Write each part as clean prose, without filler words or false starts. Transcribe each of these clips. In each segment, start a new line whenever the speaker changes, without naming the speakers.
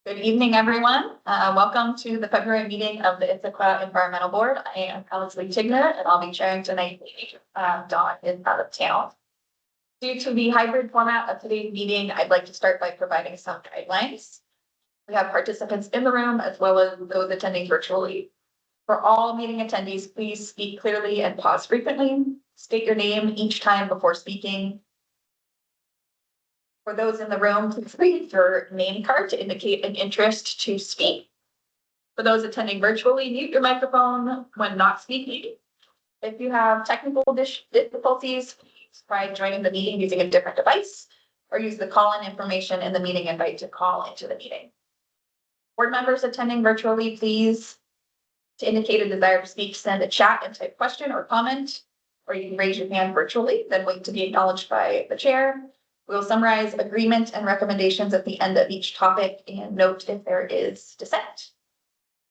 Good evening, everyone. Welcome to the February meeting of the Issaquah Environmental Board. I am Alice Lee Tigner, and I'll be chairing tonight's meeting. Dawn is out of town. Due to the hybrid format of today's meeting, I'd like to start by providing some guidelines. We have participants in the room as well as those attending virtually. For all meeting attendees, please speak clearly and pause frequently. State your name each time before speaking. For those in the room, please read your name card to indicate an interest to speak. For those attending virtually, mute your microphone when not speaking. If you have technical difficulties, please try joining the meeting using a different device or use the call-in information in the meeting invite to call into the meeting. Board members attending virtually, please, to indicate a desire to speak, send a chat and type question or comment, or you can raise your hand virtually, then wait to be acknowledged by the chair. We'll summarize agreement and recommendations at the end of each topic and note if there is dissent.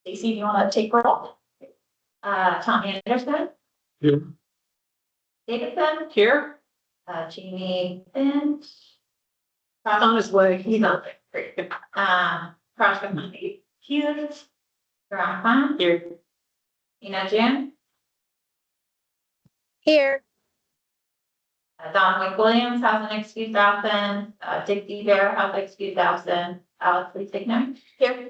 Stacey, do you want to take roll? Tom Anderson.
Here.
Davidson.
Here.
Jamie Finch.
On his way.
He's on there. Great. Crossman Hughes. Graham.
Here.
Ina Jan.
Here.
Don Williams has an excused absence. Dick DeBear has an excused absence. Alex Lee Tigner. Here.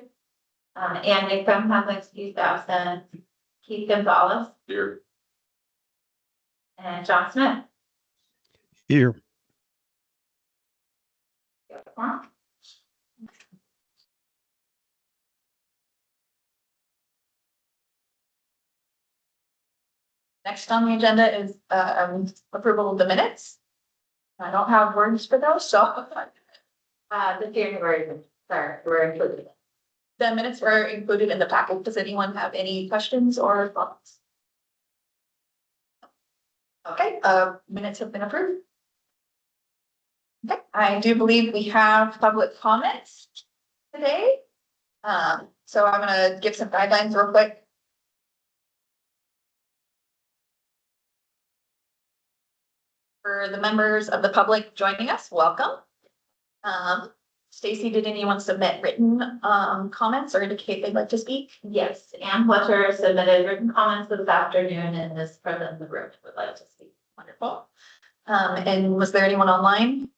Ann Nickham has an excused absence. Keith Gonzalez.
Here.
And John Smith.
Here.
Next on the agenda is approval of the minutes. I don't have words for those, so the January were included. The minutes were included in the packet. Does anyone have any questions or thoughts? Okay, minutes have been approved. Okay, I do believe we have public comments today. So I'm gonna give some guidelines real quick. For the members of the public joining us, welcome. Stacey, did anyone submit written comments or indicate they'd like to speak? Yes, Ann Fletcher submitted written comments this afternoon and is present in the room would like to speak. Wonderful. And was there anyone online?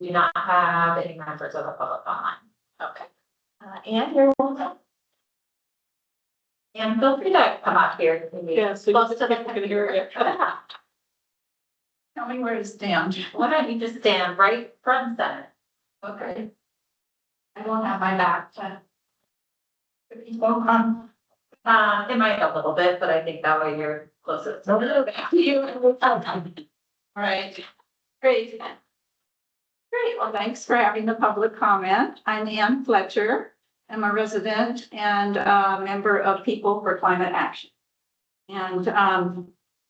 We do not have any members of the public online. Okay. Ann, you're welcome. And feel free to come out here.
Yeah, so you can hear it.
Tell me where to stand. Why don't you just stand right front and center? Okay. I don't have my back to. It might a little bit, but I think that way you're closer. So a little bit to you. All right. Great.
Great. Well, thanks for having the public comment. I'm Ann Fletcher. I'm a resident and a member of People for Climate Action. And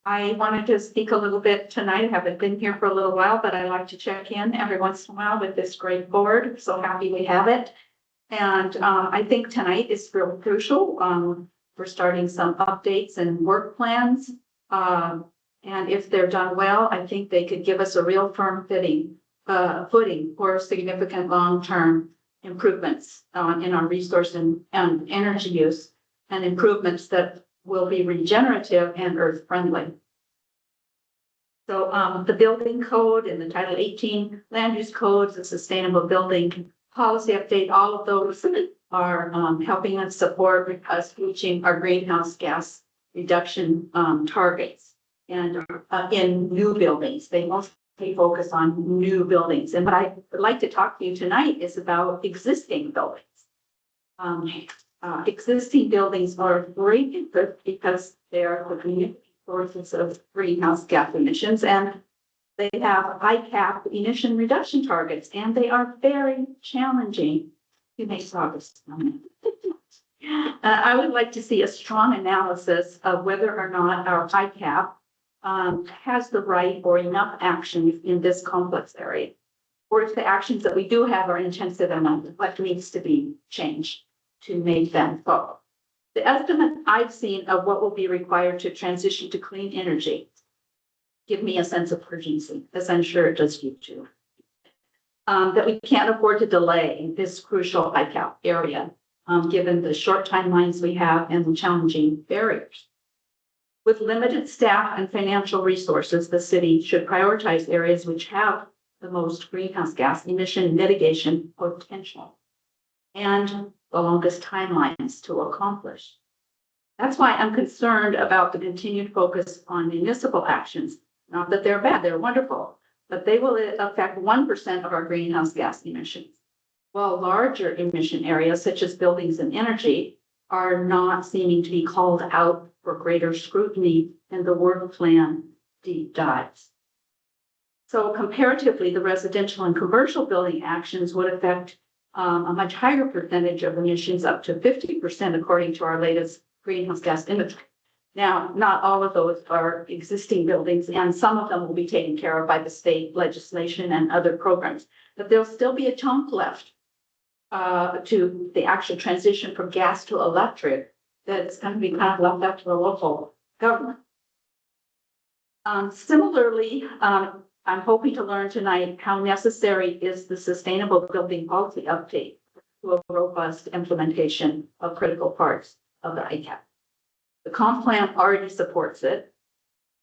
I wanted to speak a little bit tonight. I haven't been here for a little while, but I like to check in every once in a while with this great board. So happy we have it. And I think tonight is real crucial. We're starting some updates and work plans. And if they're done well, I think they could give us a real firm footing for significant long-term improvements in our resource and energy use and improvements that will be regenerative and earth friendly. So the building code and the Title 18 land use codes, the sustainable building policy update, all of those are helping us support us reaching our greenhouse gas reduction targets. And in new buildings, they mostly focus on new buildings. And what I would like to talk to you tonight is about existing buildings. Existing buildings are great because they are the sources of greenhouse gas emissions and they have ICAP emission reduction targets and they are very challenging to make progress on. I would like to see a strong analysis of whether or not our ICAP has the right or enough action in this complex area, or if the actions that we do have are intensive enough, what needs to be changed to make them follow. The estimate I've seen of what will be required to transition to clean energy give me a sense of urgency, as I'm sure it does you too. that we can't afford to delay this crucial ICAP area, given the short timelines we have and the challenging barriers. With limited staff and financial resources, the city should prioritize areas which have the most greenhouse gas emission mitigation potential and the longest timelines to accomplish. That's why I'm concerned about the continued focus on municipal actions. Not that they're bad, they're wonderful, but they will affect 1% of our greenhouse gas emissions, while larger emission areas such as buildings and energy are not seeming to be called out for greater scrutiny in the work plan deep dives. So comparatively, the residential and commercial building actions would affect a much higher percentage of emissions, up to 50%, according to our latest greenhouse gas inventory. Now, not all of those are existing buildings, and some of them will be taken care of by the state legislation and other programs, but there'll still be a chunk left to the actual transition from gas to electric that's going to be kind of left up to the local government. Similarly, I'm hoping to learn tonight how necessary is the sustainable building policy update to a robust implementation of critical parts of the ICAP. The comp plan already supports it.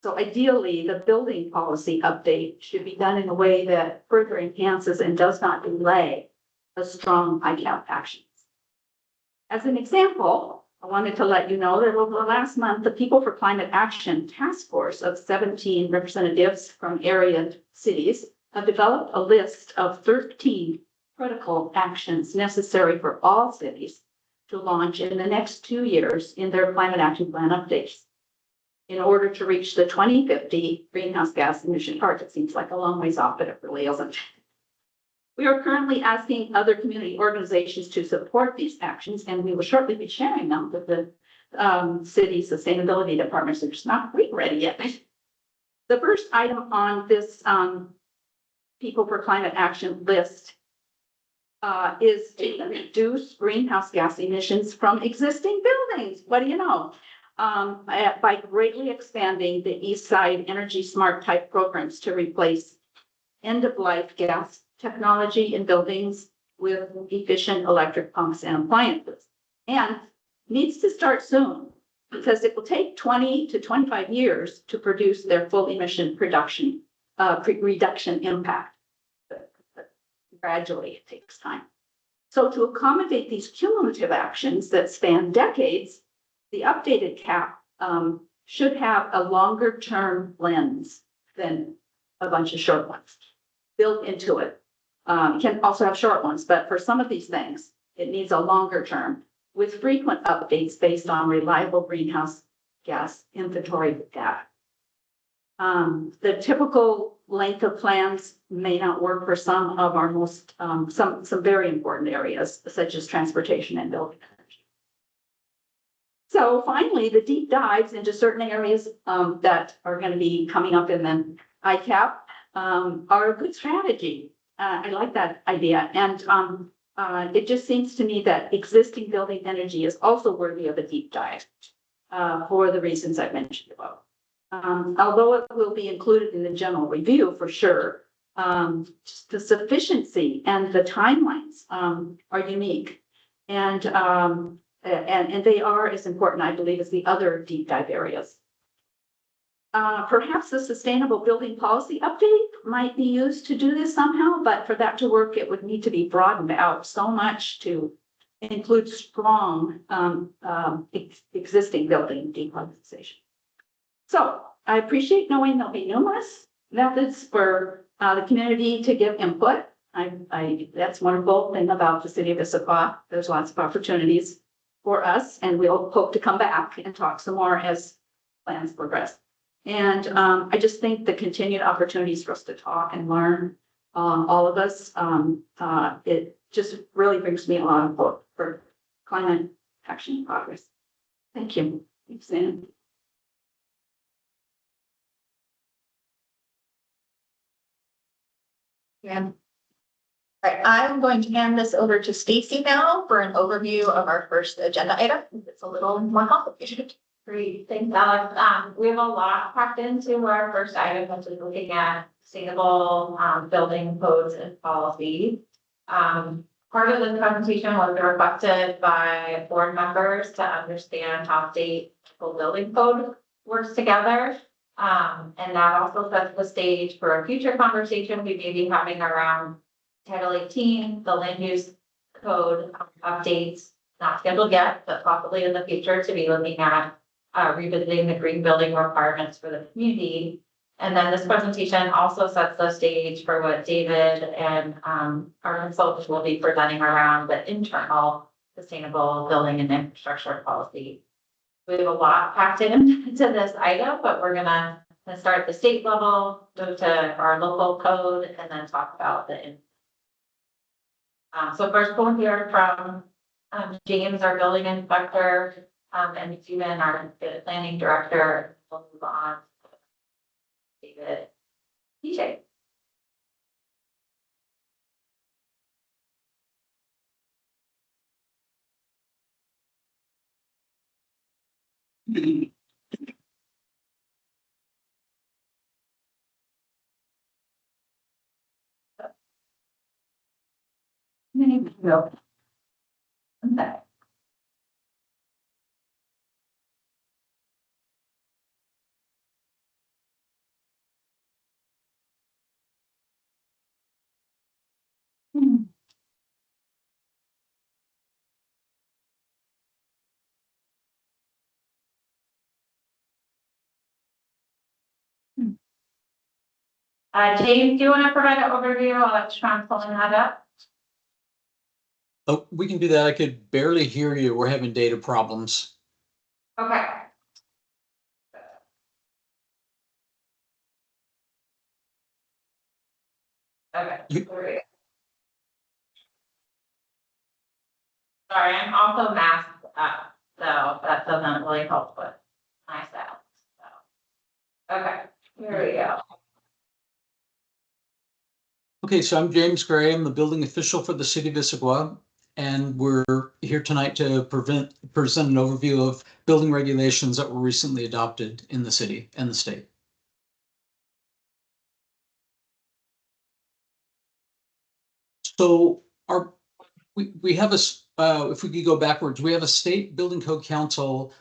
So ideally, the building policy update should be done in a way that further enhances and does not delay a strong ICAP actions. As an example, I wanted to let you know that over the last month, the People for Climate Action Task Force of 17 representatives from area cities have developed a list of 13 critical actions necessary for all cities to launch in the next 2 years in their climate action plan updates in order to reach the 2050 greenhouse gas emission target. Seems like a long ways off, but it really isn't. We are currently asking other community organizations to support these actions, and we will shortly be sharing them with the city sustainability departments. They're just not quite ready yet. The first item on this People for Climate Action list is to reduce greenhouse gas emissions from existing buildings. What do you know? By greatly expanding the East Side Energy Smart type programs to replace end-of-life gas technology in buildings with efficient electric pumps and appliances, and needs to start soon because it will take 20 to 25 years to produce their full emission reduction impact. Gradually, it takes time. So to accommodate these cumulative actions that span decades, the updated CAP should have a longer term lens than a bunch of short ones built into it. It can also have short ones, but for some of these things, it needs a longer term with frequent updates based on reliable greenhouse gas inventory data. The typical length of plans may not work for some of our most, some very important areas, such as transportation and building energy. So finally, the deep dives into certain areas that are going to be coming up in the ICAP are a good strategy. I like that idea. And it just seems to me that existing building energy is also worthy of a deep dive for the reasons I've mentioned above. Although it will be included in the general review for sure, the sufficiency and the timelines are unique. And they are as important, I believe, as the other deep dive areas. Perhaps the sustainable building policy update might be used to do this somehow, but for that to work, it would need to be broadened out so much to include strong existing building decarbonization. So I appreciate knowing there'll be numerous methods for the community to give input. That's one wonderful thing about the city of Issaquah. There's lots of opportunities for us, and we'll hope to come back and talk some more as plans progress. And I just think the continued opportunities for us to talk and learn, all of us, it just really brings me a lot of hope for climate action progress. Thank you. Thanks, Ann.
Yeah. All right, I'm going to hand this over to Stacy now for an overview of our first agenda item. It's a little more complicated.
Great, thanks, Alex. We have a lot packed into our first item, which is looking at
sustainable building codes and policies. Part of this presentation was requested by board members to understand how state building code works together. And that also sets the stage for a future conversation we may be having around Title 18, the land use code updates, not scheduled yet, but possibly in the future to be looking at revisiting the green building requirements for the community. And then this presentation also sets the stage for what David and our consultants will be presenting around the internal sustainable building and infrastructure policy. We have a lot packed into this item, but we're gonna start at the state level, move to our local code, and then talk about the. So first we'll hear from James, our building inspector, and Stephen, our planning director. We'll move on. David. DJ. No. Okay. James, do you want to provide an overview while I'm trying pulling that up?
Oh, we can do that. I could barely hear you. We're having data problems.
Okay. Okay. Sorry, I'm also masked up, so that doesn't really help with my sound. So. Okay, here we go.
Okay, so I'm James Gray. I'm the building official for the city of Issaquah, and we're here tonight to present an overview of building regulations that were recently adopted in the city and the state. So we have if we could go backwards, we have a state building code council.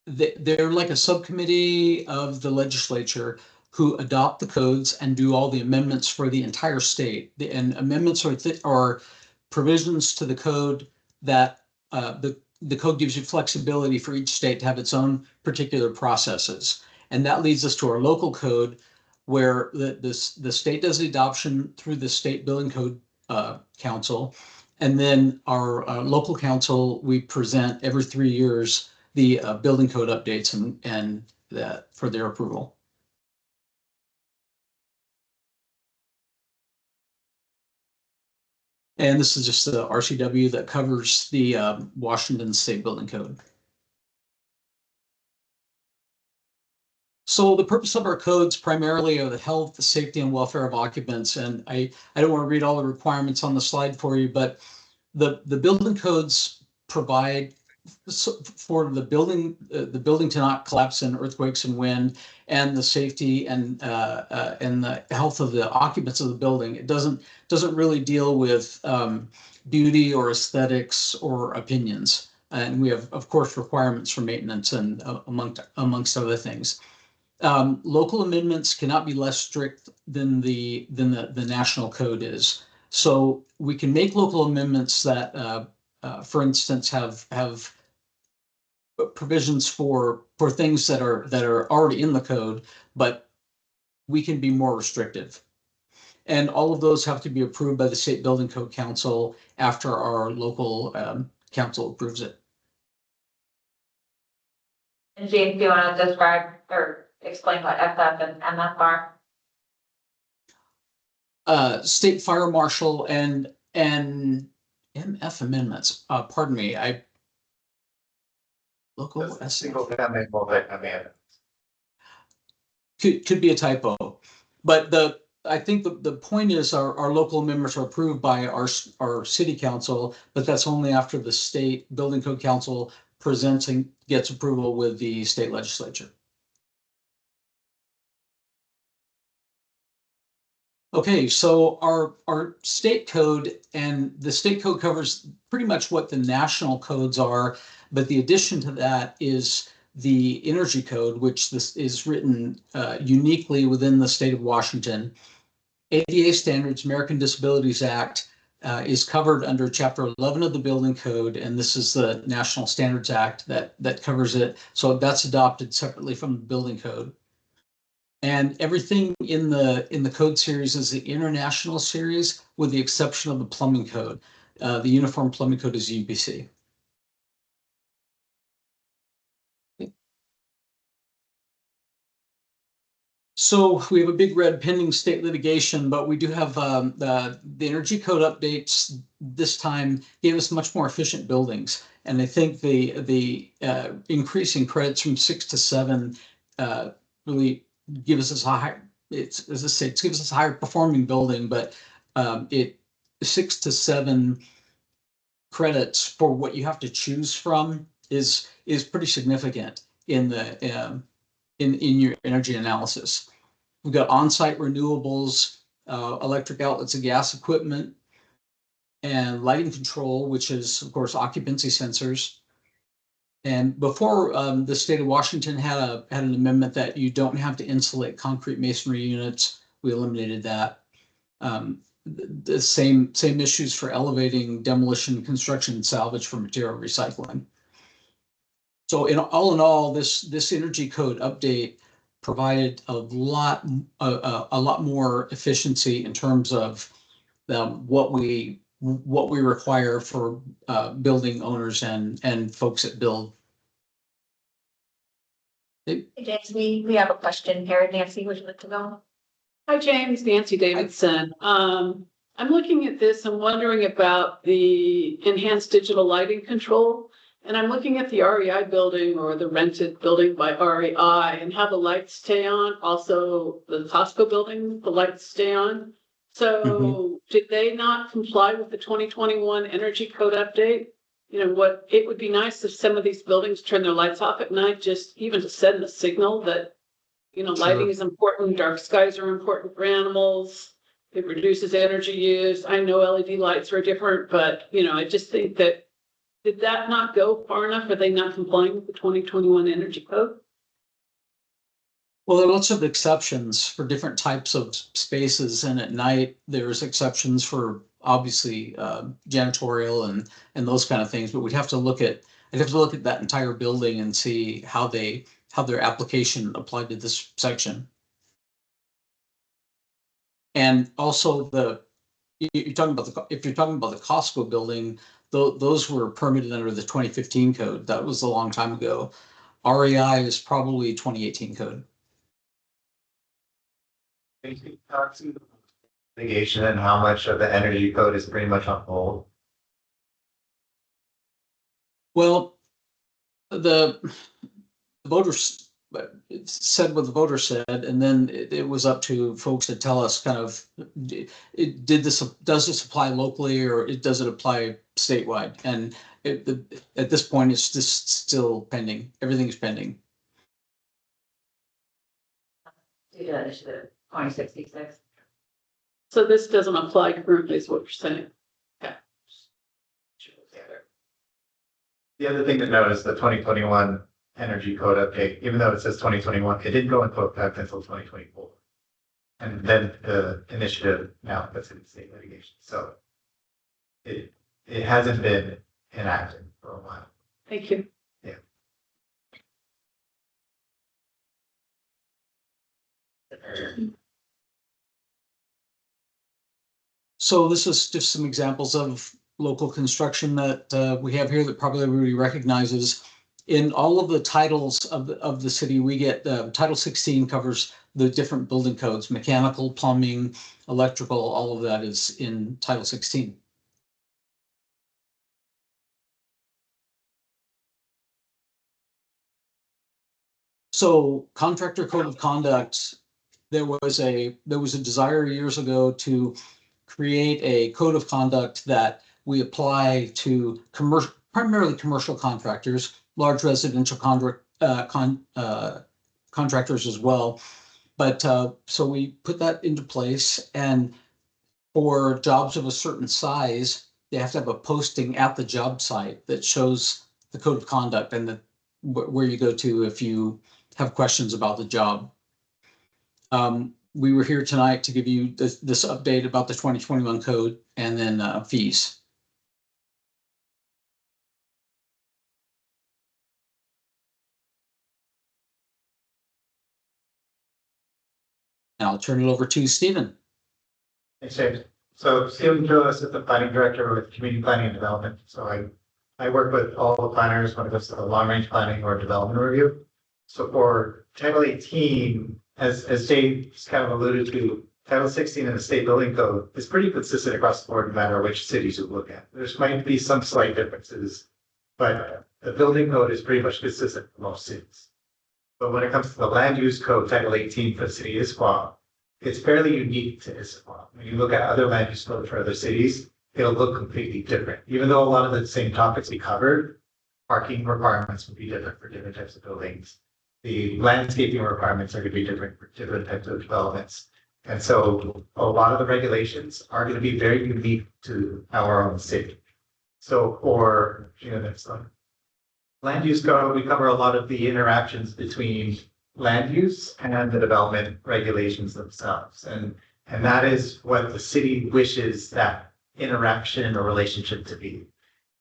They're like a subcommittee of the legislature who adopt the codes and do all the amendments for the entire state. And amendments are provisions to the code that the code gives you flexibility for each state to have its own particular processes. And that leads us to our local code, where the state does the adoption through the state building code council. And then our local council, we present every 3 years the building code updates and that for their approval. And this is just the RCW that covers the Washington State Building Code. So the purpose of our codes primarily are the health, the safety, and welfare of occupants. And I don't want to read all the requirements on the slide for you, but the building codes provide for the building to not collapse in earthquakes and wind, and the safety and the health of the occupants of the building. It doesn't really deal with beauty or aesthetics or opinions. And we have, of course, requirements for maintenance and amongst other things. Local amendments cannot be less strict than the national code is. So we can make local amendments that, for instance, have provisions for things that are already in the code, but we can be more restrictive. And all of those have to be approved by the State Building Code Council after our local council approves it.
And James, do you want to describe or explain what FF and MF are?
State fire marshal and MF amendments. Pardon me. Local
single family, multi-family.
Could be a typo, but I think the point is our local amendments are approved by our city council, but that's only after the state building code council presents and gets approval with the state legislature. Okay, so our state code, and the state code covers pretty much what the national codes are, but the addition to that is the energy code, which this is written uniquely within the state of Washington. ADA standards, American Disabilities Act, is covered under Chapter 11 of the Building Code, and this is the National Standards Act that covers it. So that's adopted separately from the Building Code. And everything in the code series is the international series, with the exception of the plumbing code. The Uniform Plumbing Code is UPC. So we have a big red pending state litigation, but we do have the energy code updates this time gave us much more efficient buildings. And I think the increasing credits from 6 to 7 really gives us a high, it's, as I say, it gives us a higher performing building, but it 6 to 7 credits for what you have to choose from is pretty significant in the in your energy analysis. We've got on-site renewables, electric outlets and gas equipment, and lighting control, which is of course occupancy sensors. And before the state of Washington had an amendment that you don't have to insulate concrete masonry units. We eliminated that. The same issues for elevating, demolition, construction, and salvage for material recycling. So in all, this energy code update provided a lot more efficiency in terms of what we require for building owners and folks that build.
Hey, James, we have a question here. Nancy, would you like to go?
Hi, James, Nancy Davidson. I'm looking at this and wondering about the enhanced digital lighting control. And I'm looking at the REI building or the rented building by REI and how the lights stay on. Also, the Costco building, the lights stay on. So did they not comply with the 2021 energy code update? You know, what it would be nice if some of these buildings turn their lights off at night, just even to send the signal that, you know, lighting is important. Dark skies are important for animals. It reduces energy use. I know LED lights are different, but, you know, I just think that, did that not go far enough? Are they not complying with the 2021 energy code?
Well, there are lots of exceptions for different types of spaces, and at night there's exceptions for obviously janitorial and those kind of things. But I'd have to look at that entire building and see how their application applied to this section. And also if you're talking about the Costco building, those were permitted under the 2015 code. That was a long time ago. REI is probably 2018 code.
Talk to litigation and how much of the energy code is pretty much on hold.
Well, the voters said what the voters said, and then it was up to folks to tell us kind of, does this apply locally or does it apply statewide? And at this point, it's just still pending. Everything is pending.
Due to initiative 2066.
So this doesn't apply currently, is what you're saying? Okay.
The other thing to note is the 2021 energy code update, even though it says 2021, it didn't go into effect until 2024. And then the initiative now puts it in state litigation. So it hasn't been enacted for a while.
Thank you.
Yeah.
So this is just some examples of local construction that we have here that probably everybody recognizes. In all of the titles of the city, we get Title 16 covers the different building codes, mechanical, plumbing, electrical, all of that is in Title 16. So contractor code of conduct, there was a desire years ago to create a code of conduct that we apply to primarily commercial contractors, large residential contractors as well. But so we put that into place, and for jobs of a certain size, they have to have a posting at the job site that shows the code of conduct and where you go to if you have questions about the job. We were here tonight to give you this update about the 2021 code and then fees. And I'll turn it over to Stephen.
Thanks, James. So Stephen Gillis is the planning director with community planning and development. So I work with all the planners when it comes to the long range planning or development review. So for Title 18, as James kind of alluded to, Title 16 in the state building code is pretty consistent across the board, no matter which cities you look at. There's might be some slight differences, but the building code is pretty much consistent for most cities. But when it comes to the land use code, Title 18 for the city of Issaquah, it's fairly unique to Issaquah. When you look at other land use codes for other cities, it'll look completely different. Even though a lot of the same topics we covered, parking requirements would be different for different types of buildings. The landscaping requirements are going to be different for different types of developments. And so a lot of the regulations are going to be very unique to our own city. So for, next slide. Land use code, we cover a lot of the interactions between land use and the development regulations themselves. And that is what the city wishes that interaction or relationship to be.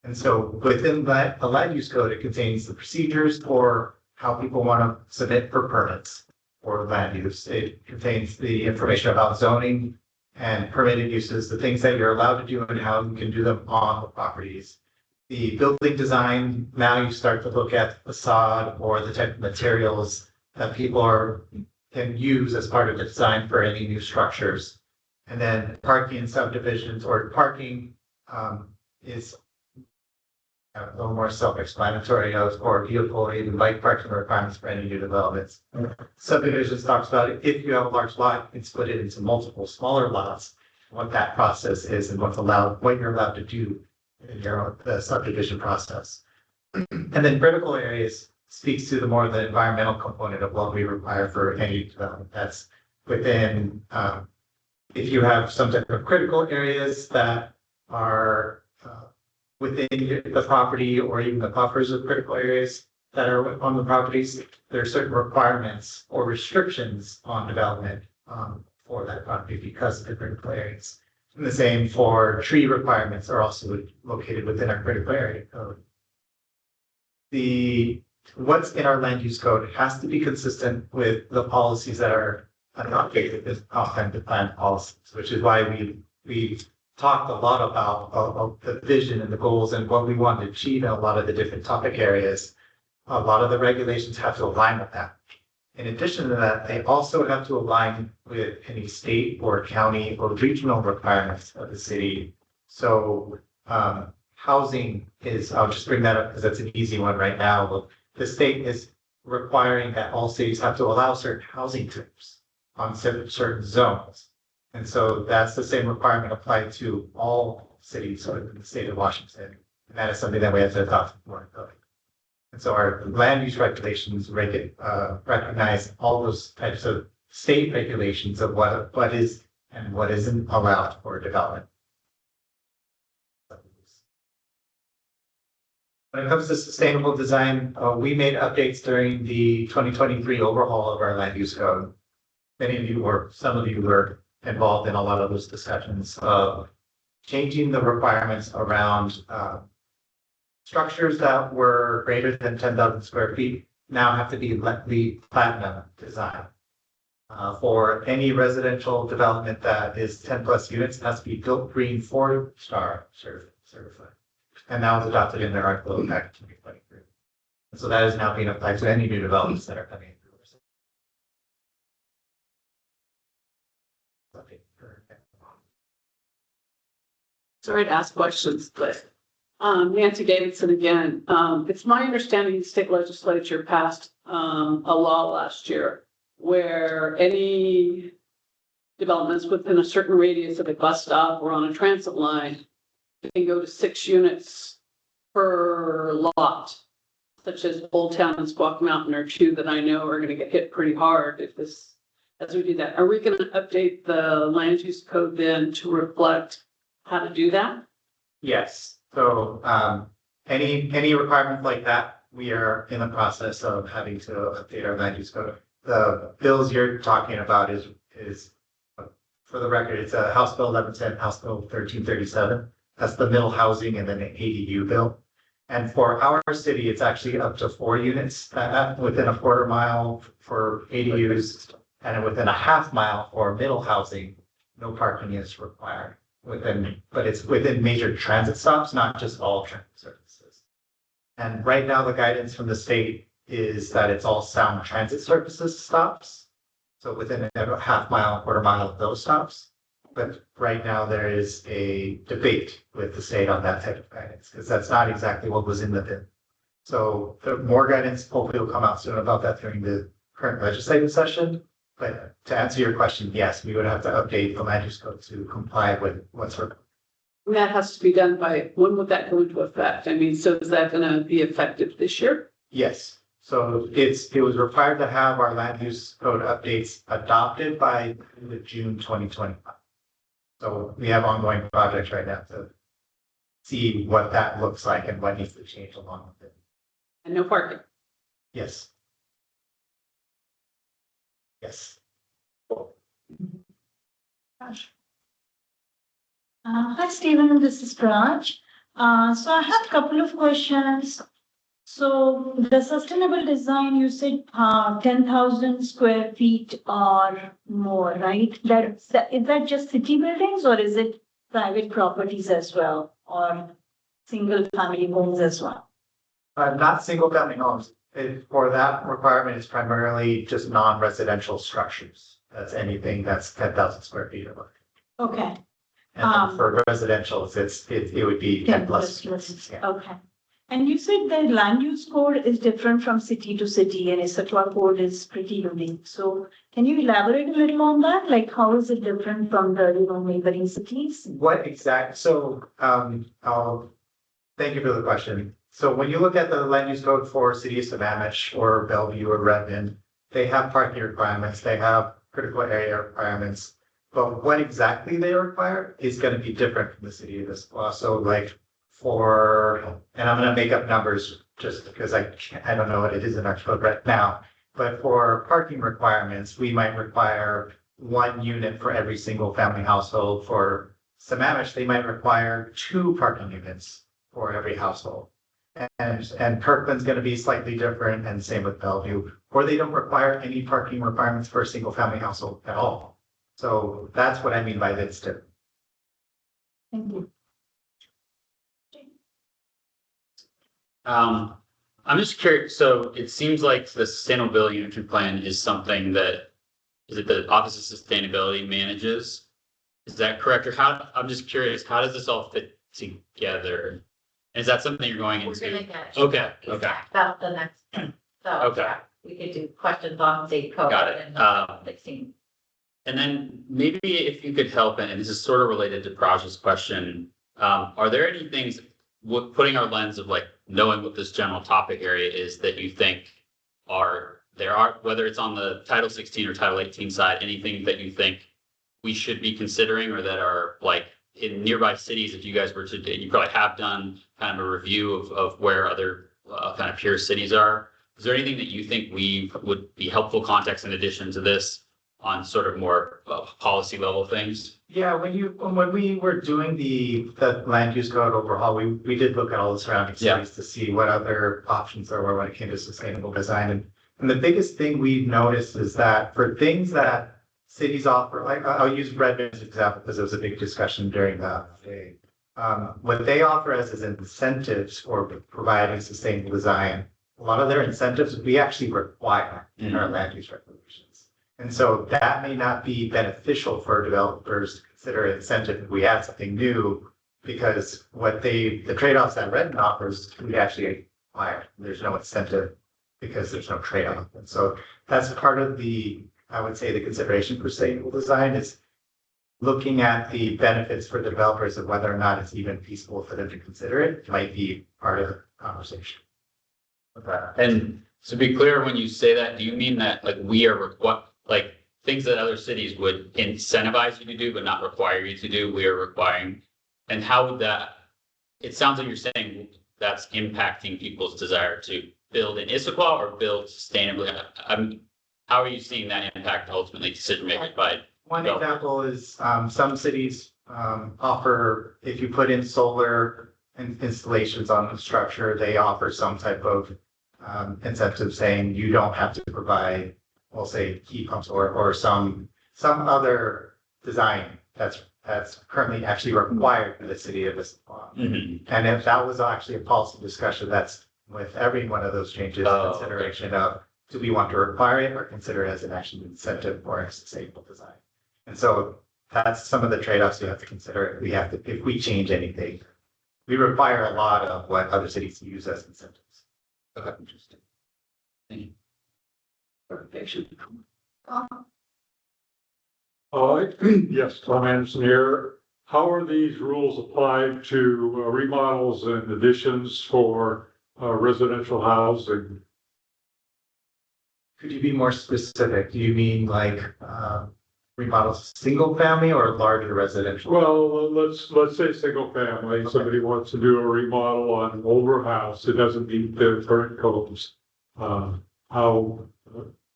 And so within that, the land use code, it contains the procedures for how people want to submit for permits for land use. It contains the information about zoning and permitted uses, the things that you're allowed to do and how you can do them on the properties. The building design, now you start to look at the facade or the type of materials that people can use as part of the design for any new structures. And then parking and subdivisions, or parking is a little more self-explanatory, or vehicle or even bike parking requirements for any new developments. Subdivisions talks about it. If you have a large lot, you can split it into multiple smaller lots, what that process is and what you're allowed to do in the subdivision process. And then critical areas speaks to the environmental component of what we require for any development. That's within, if you have some type of critical areas that are within the property or even the buffers of critical areas that are on the properties, there are certain requirements or restrictions on development for that property because of the critical areas. And the same for tree requirements are also located within our critical area code. What's in our land use code has to be consistent with the policies that are adopted as comprehensive plan policies, which is why we talked a lot about the vision and the goals and what we want to achieve in a lot of the different topic areas. A lot of the regulations have to align with that. In addition to that, they also have to align with any state or county or regional requirements of the city. So housing is, I'll just bring that up because that's an easy one right now. The state is requiring that all cities have to allow certain housing types on certain zones. And so that's the same requirement applied to all cities within the state of Washington. And that is something that we have to adopt more code. And so our land use regulations recognize all those types of state regulations of what is and what isn't allowed for development. When it comes to sustainable design, we made updates during the 2023 overhaul of our land use code. Many of you, or some of you, were involved in a lot of those discussions of changing the requirements around structures that were greater than 10,000 square feet now have to be LEED Platinum design. For any residential development that is 10 plus units, it has to be built green 4-star certified. And that was adopted in their article back in 2023. And so that is now being applied to any new developments that are coming in.
Sorry to ask questions, but Nancy Davidson again. It's my understanding the state legislature passed a law last year where any developments within a certain radius of a bus stop or on a transit line can go to 6 units per lot, such as Old Town and Squawk Mountain are 2 that I know are going to get hit pretty hard if this as we do that? Are we gonna update the land use code then to reflect how to do that?
Yes, so, any requirement like that, we are in the process of having to update our land use code. The bills you're talking about is, for the record, it's a House Bill 1110, House Bill 1337. That's the middle housing and then the ADU bill. And for our city, it's actually up to 4 units, within a quarter mile for ADUs, and within a half mile for middle housing, no parking is required but it's within major transit stops, not just all transit services. And right now, the guidance from the state is that it's all sound transit services stops. So within a half mile, quarter mile of those stops. But right now there is a debate with the state on that type of guidance, because that's not exactly what was in the bill. So the more guidance hopefully will come out soon about that during the current legislative session. But to answer your question, yes, we would have to update the land use code to comply with what's required.
And that has to be done by, when would that go into effect? I mean, so is that gonna be effective this year?
Yes, so it was required to have our land use code updates adopted by June 2025. So we have ongoing projects right now to see what that looks like and what needs to change along with it.
And no parking.
Yes. Yes.
Hi, Stephen, this is Raj. So I have a couple of questions. So the sustainable design, you said 10,000 square feet or more, right? Is that just city buildings or is it private properties as well, or single family homes as well?
Not single family homes. For that requirement, it's primarily just non-residential structures. That's anything that's 10,000 square feet or more.
Okay.
And then for residential, it would be 10 plus. Yeah.
Okay. And you said the land use code is different from city to city and Issaquah code is pretty unique. So can you elaborate a little on that? Like how is it different from the, neighboring cities?
So, thank you for the question. So when you look at the land use code for cities of Sammamish or Bellevue or Redmond, they have parking requirements, they have critical area requirements. But what exactly they require is going to be different from the city of Issaquah. So like and I'm going to make up numbers just because I don't know what it is in our code right now. But for parking requirements, we might require 1 unit for every single family household. For Sammamish, they might require 2 parking units for every household. And Kirkland's going to be slightly different, and same with Bellevue, or they don't require any parking requirements for a single family household at all. So that's what I mean by that's different.
Thank you.
I'm just curious, so it seems like the sustainability unitary plan is something that, is it the Office of Sustainability manages? Is that correct? Or I'm just curious, how does this all fit together? Is that something you're going
We're
into?
gonna get.
Okay.
About the next, so.
Okay.
yeah, we could do questions on state code.
Got it.
And 16.
And then maybe if you could help, and this is sort of related to Praj's question, are there any things, putting our lens of like knowing what this general topic area is that you think whether it's on the Title 16 or Title 18 side, anything that you think we should be considering or that are like in nearby cities, if you guys were to, you probably have done kind of a review of where other kind of peer cities are. Is there anything that you think would be helpful context in addition to this on sort of more policy level things?
Yeah, when we were doing the land use code overhaul, we did look at all the surrounding cities to see what other options there were when it came to sustainable design. And the biggest thing we noticed is that for things that cities offer, like I'll use Redmond as an example because it was a big discussion during the day. What they offer us as incentives for providing sustainable design, a lot of their incentives we actually require in our land use regulations. And so that may not be beneficial for developers to consider an incentive if we add something new, because the trade-offs that Redmond offers, we actually require. There's no incentive because there's no trade-off. And so that's part of I would say the consideration for sustainable design is looking at the benefits for developers of whether or not it's even feasible for them to consider it might be part of the conversation.
Okay. And to be clear, when you say that, do you mean that like we are things that other cities would incentivize you to do, but not require you to do, we are requiring. And how would that, it sounds like you're saying that's impacting people's desire to build in Issaquah or build sustainably. How are you seeing that impact ultimately decision making by?
One example is, some cities, offer, if you put in solar installations on the structure, they offer some type of, incentive saying you don't have to provide, we'll say heat pumps or some other design that's currently actually required in the city of Issaquah.
Mm-hmm.
And if that was actually a policy discussion, that's with every one of those changes, consideration of, do we want to require it or consider it as an actual incentive for a sustainable design? And so that's some of the trade-offs you have to consider. We have to, if we change anything, we require a lot of what other cities use as incentives.
Okay, interesting. Thank you.
Clarification.
Yes, Tom Anderson here. How are these rules applied to remodels and additions for residential housing?
Could you be more specific? Do you mean like remodels single family or larger residential?
Well, let's say single family. Okay. Somebody wants to do a remodel on an older house. It doesn't meet the current codes. How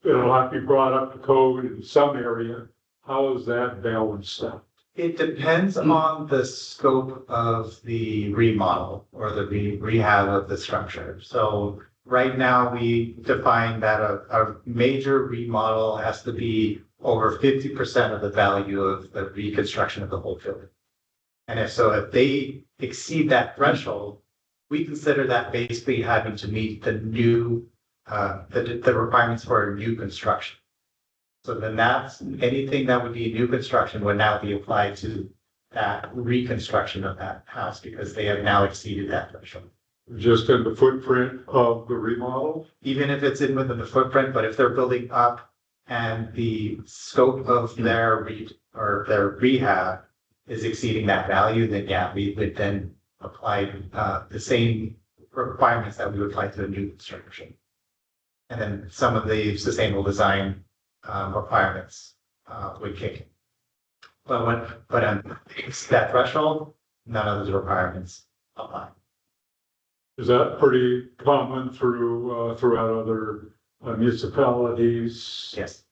it'll have to be brought up to code in some area. How is that balanced out?
It depends on the scope of the remodel or the rehab of the structure. So right now we define that a major remodel has to be over 50% of the value of the reconstruction of the whole building. And if they exceed that threshold, we consider that basically having to meet the new, the requirements for a new construction. So then that's anything that would be new construction would now be applied to that reconstruction of that house because they have now exceeded that threshold.
Just in the footprint of the remodel?
Even if it's within the footprint, but if they're building up and the scope of their rehab is exceeding that value, then yeah, we would then apply the same requirements that we would apply to a new construction. And then some of the sustainable design requirements would kick in. But it's that threshold, none of those requirements apply.
Is that pretty common throughout other municipalities?
Yes.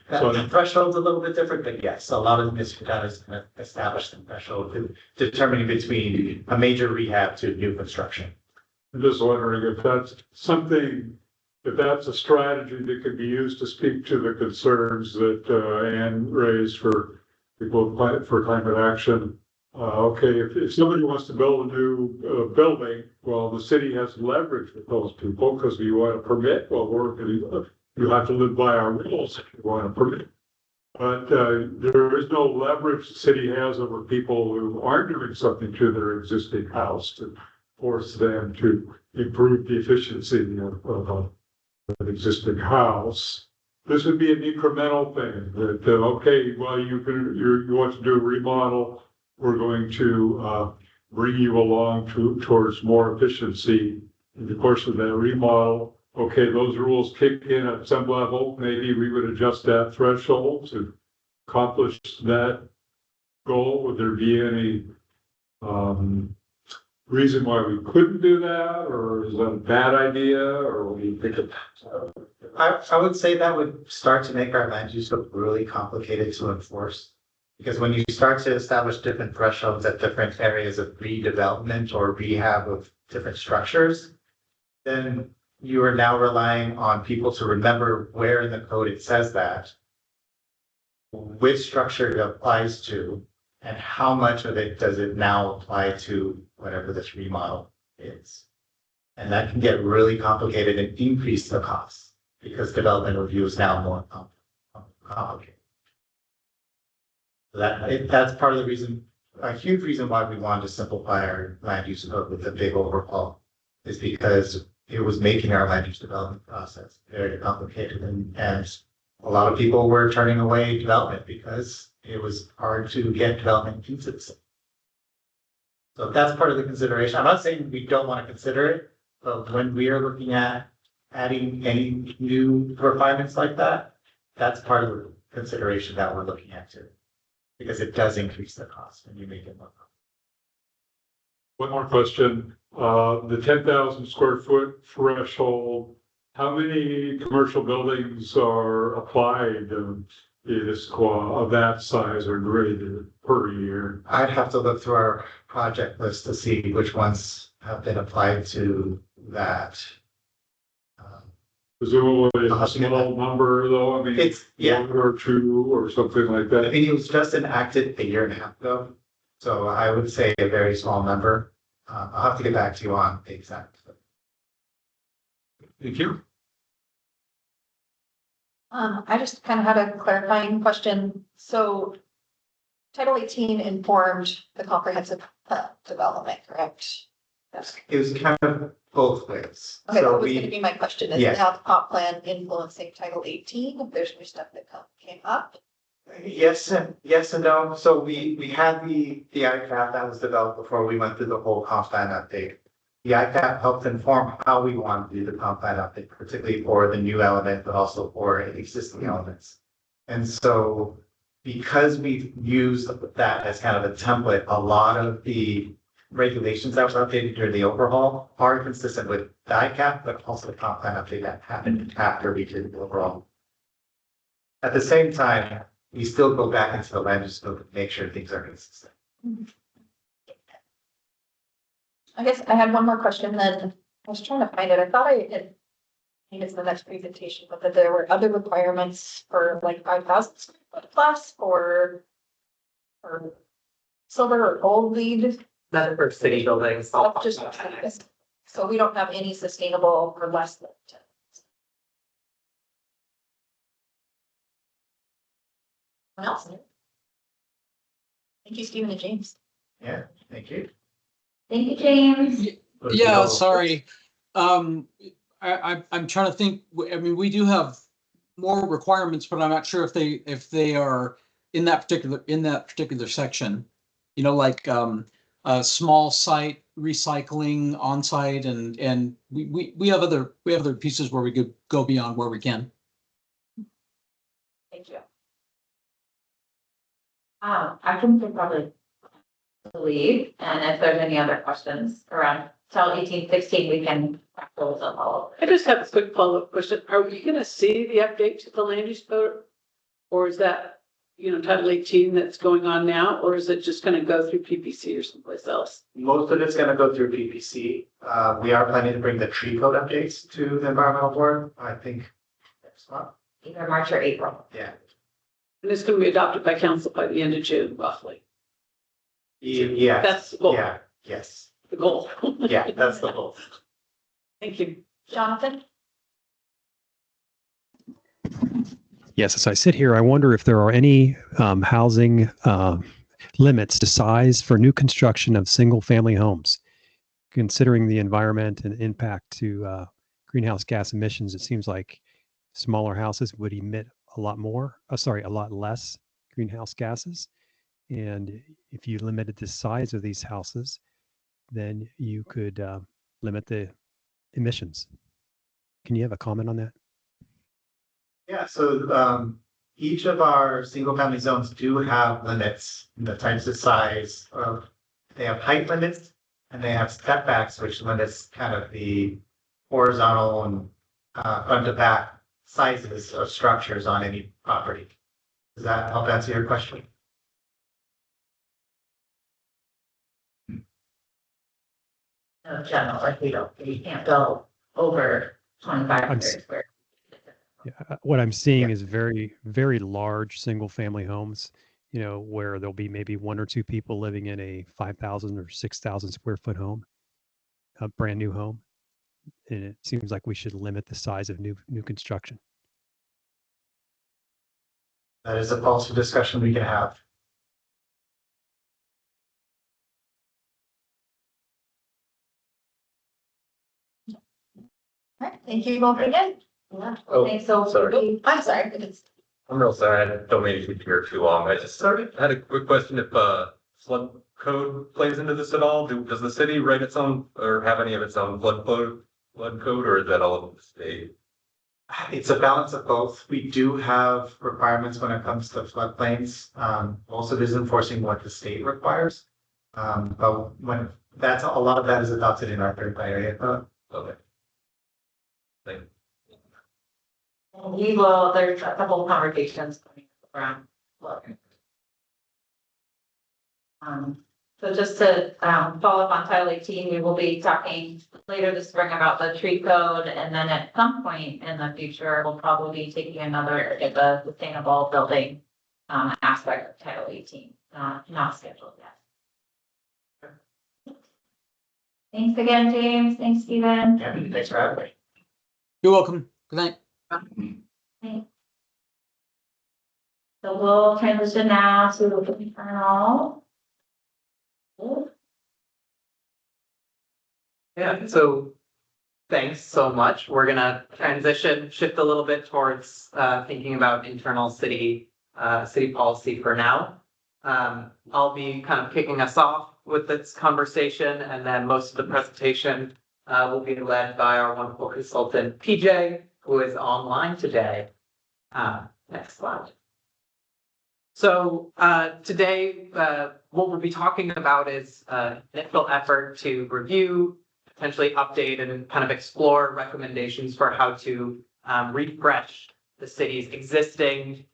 So
The threshold's a little bit different, but yes, a lot of the municipalities kind of establish the threshold determining between a major rehab to new construction.
I'm just wondering if that's something, if that's a strategy that could be used to speak to the concerns that Anne raised for people for climate action. Okay, if somebody wants to build a new building, well, the city has leverage with those people because you want a permit. Well, you have to live by our rules if you want a permit. But there is no leverage the city has over people who aren't doing something to their existing house to force them to improve the efficiency of an existing house. This would be an incremental thing that, okay, well, you want to do a remodel, we're going to bring you along towards more efficiency in the course of that remodel. Okay, those rules kick in at some level. Maybe we would adjust that threshold to accomplish that goal. Would there be any reason why we couldn't do that, or is that a bad idea, or what do you think of that?
I would say that would start to make our land use look really complicated to enforce. Because when you start to establish different thresholds at different areas of redevelopment or rehab of different structures, then you are now relying on people to remember where in the code it says that, which structure it applies to, and how much of it does it now apply to whatever this remodel is. And that can get really complicated and increase the costs because development review is now more complicated. That's part of the reason, a huge reason why we wanted to simplify our land use code with the big overhaul is because it was making our land use development process very complicated, and a lot of people were turning away development because it was hard to get development into the city. So that's part of the consideration. I'm not saying we don't want to consider it, but when we are looking at adding any new requirements like that, that's part of the consideration that we're looking at too. Because it does increase the cost when you make it more.
One more question, the 10,000 square foot threshold, how many commercial buildings are applied in Issaquah of that size or greater per year?
I'd have to look through our project list to see which ones have been applied to that.
Presumably a small number though, I mean,
It's, yeah,
one or two or something like
I
that.
mean, it was just enacted a year and a half ago. So I would say a very small number. I'll have to get back to you on the exact.
Thank you.
I just kind of had a clarifying question. So Title 18 informed the comprehensive development, correct? Yes.
It was kind of both ways.
Okay, that
So
was gonna
we,
be my question, is
Yeah.
now the comp plan influencing Title 18? If there's new stuff that came up?
yes and no. So we had the ICAP that was developed before we went through the whole comp plan update. The ICAP helped inform how we want to do the comp plan update, particularly for the new element, but also for existing elements. And so because we've used that as kind of a template, a lot of the regulations that were updated during the overhaul are consistent with the ICAP, but also the comp plan update that happened after we did the overhaul. At the same time, we still go back into the land use code to make sure things are consistent.
I guess I had one more question then. I was trying to find it. I thought I had, maybe it's the next presentation, but that there were other requirements for like 5,000 square foot plus or silver or gold lead.
Not for city buildings.
Oh, just, so we don't have any sustainable for less than 10. Anyone else? Thank you, Stephen and James.
Yeah, thank you.
Thank you, James.
Yeah, sorry. I'm trying to think, I mean, we do have more requirements, but I'm not sure if they are in that particular section. You know, like a small site recycling on site and we have other pieces where we could go beyond where we can.
Thank you.
I can probably leave, and if there's any other questions around till 1816, we can wrap those up all.
I just have a quick follow-up question. Are we gonna see the update to the land use code? Or is that, Title 18 that's going on now, or is it just gonna go through PPC or someplace else?
Most of it's gonna go through PPC. We are planning to bring the tree code updates to the environmental board, I think. Next month.
Either March or April.
Yeah.
And it's gonna be adopted by council by the end of June, roughly.
Yeah.
That's the goal.
Yeah, yes.
The goal.
Yeah, that's the goal.
Thank you.
Jonathan?
Yes, as I sit here, I wonder if there are any housing limits to size for new construction of single-family homes. Considering the environment and impact to greenhouse gas emissions, it seems like smaller houses would emit a lot less greenhouse gases. And if you limited the size of these houses, then you could limit the emissions. Can you have a comment on that?
Yeah, so each of our single family zones do have limits in the types of size of, they have height limits and they have setbacks, which limits kind of the horizontal and front to back sizes of structures on any property. Does that help answer your question?
No, general, like we can't go over 25 square.
Yeah, what I'm seeing is very, very large single-family homes, where there'll be maybe one or two people living in a 5,000 or 6,000 square foot home, a brand new home. And it seems like we should limit the size of new construction.
That is a policy discussion we can have.
All right, thank you both again.
Yeah.
Oh,
Thanks so
sorry.
I'm sorry. It's-
I'm real sorry, I don't mean to keep you here too long. I just had a quick question if flood code plays into this at all. Does the city write its own or have any of its own flood code, or is that all of the state?
It's a balance of both. We do have requirements when it comes to floodplains. Also, this is enforcing what the state requires. But when that's a lot of that is adopted in our third area.
Okay. Thank you.
And we will, there's a couple of conversations going around. So just to follow up on Title 18, we will be talking later this spring about the tree code, and then at some point in the future, we'll probably be taking another look at the sustainable building aspect of Title 18, not scheduled yet. Thanks again, James. Thanks, Stephen.
Yeah, thanks for having me.
You're welcome. Good night.
So we'll transition now to the internal.
Yeah, so thanks so much. We're gonna shift a little bit towards thinking about internal city policy for now. I'll be kind of kicking us off with this conversation, and then most of the presentation will be led by our wonderful consultant, PJ, who is online today. Next slide. So today, what we'll be talking about is an initial effort to review, potentially update, and kind of explore recommendations for how to refresh the city's existing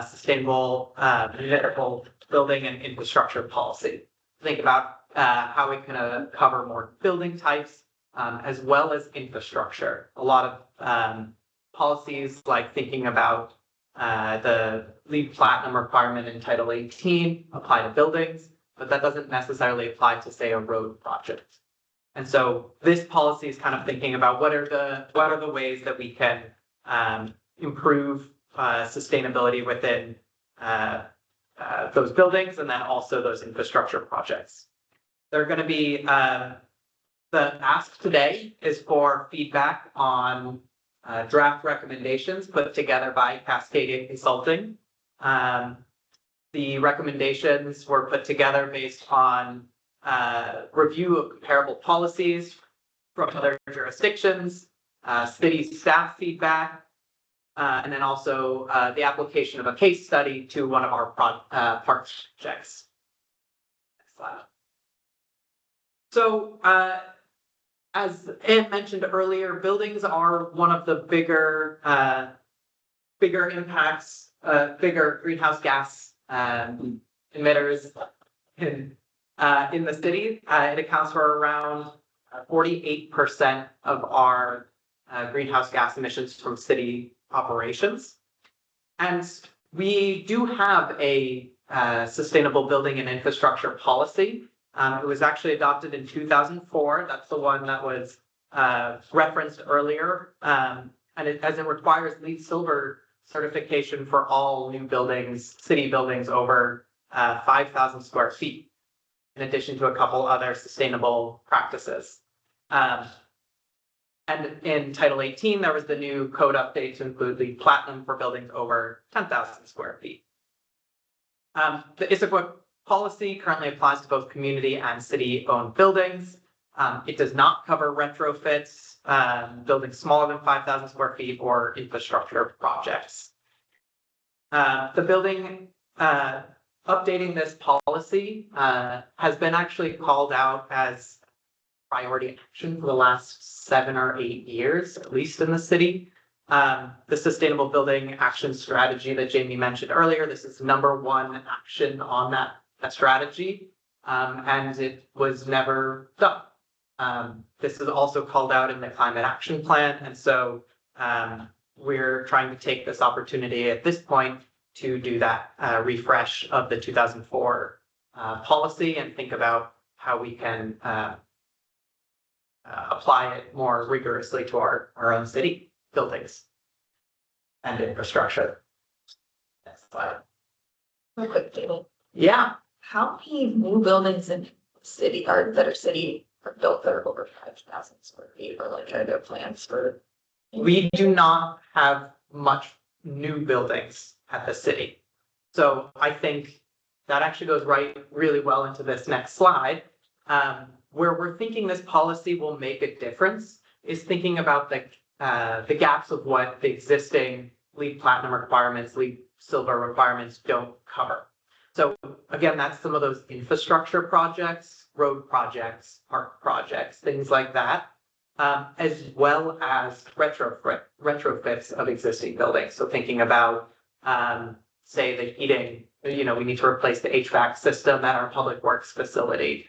sustainable municipal building and infrastructure policy. Think about how we can cover more building types as well as infrastructure. A lot of policies like thinking about the LEED Platinum requirement in Title 18 apply to buildings, but that doesn't necessarily apply to, say, a road project. And so this policy is kind of thinking about what are the ways that we can improve sustainability within those buildings, and then also those infrastructure projects. They're going to be the ask today is for feedback on draft recommendations put together by Cascadia Consulting. The recommendations were put together based on review of comparable policies from other jurisdictions, city staff feedback, and then also the application of a case study to one of our projects. Next slide. So, as Anne mentioned earlier, buildings are one of the bigger impacts, bigger greenhouse gas emitters in the city. It accounts for around 48% of our greenhouse gas emissions from city operations. And we do have a sustainable building and infrastructure policy. It was actually adopted in 2004. That's the one that was referenced earlier. And as it requires LEED Silver certification for all new buildings, city buildings over 5,000 square feet, in addition to a couple other sustainable practices. And in Title 18, there was the new code update to include LEED Platinum for buildings over 10,000 square feet. The Issaquah policy currently applies to both community and city-owned buildings. It does not cover retrofits, buildings smaller than 5,000 square feet, or infrastructure projects. The building updating this policy has been actually called out as priority action for the last 7 or 8 years, at least in the city. The Sustainable Building Action Strategy that Jamie mentioned earlier, this is #1 action on that strategy, and it was never done. This is also called out in the Climate Action Plan, and so we're trying to take this opportunity at this point to do that refresh of the 2004 policy and think about how we can apply it more rigorously to our own city buildings and infrastructure. Next slide.
Real quick, David.
Yeah.
How many new buildings in city are built that are over 5,000 square feet, or like are there plans for?
We do not have much new buildings at the city. So I think that actually goes really well into this next slide. Where we're thinking this policy will make a difference is thinking about the the gaps of what the existing LEED Platinum requirements, LEED Silver requirements don't cover. So again, that's some of those infrastructure projects, road projects, park projects, things like that, as well as retrofits of existing buildings. So thinking about, say, the heating, we need to replace the HVAC system at our public works facility.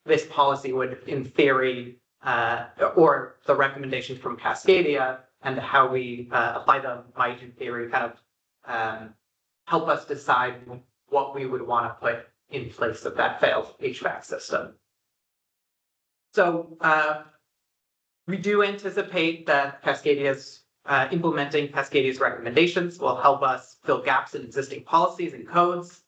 This policy would, in theory, or the recommendations from Cascadia and how we apply them might, in theory, kind of help us decide what we would want to put in place of that failed HVAC system. So we do anticipate that Cascadia's implementing Cascadia's recommendations will help us fill gaps in existing policies and codes,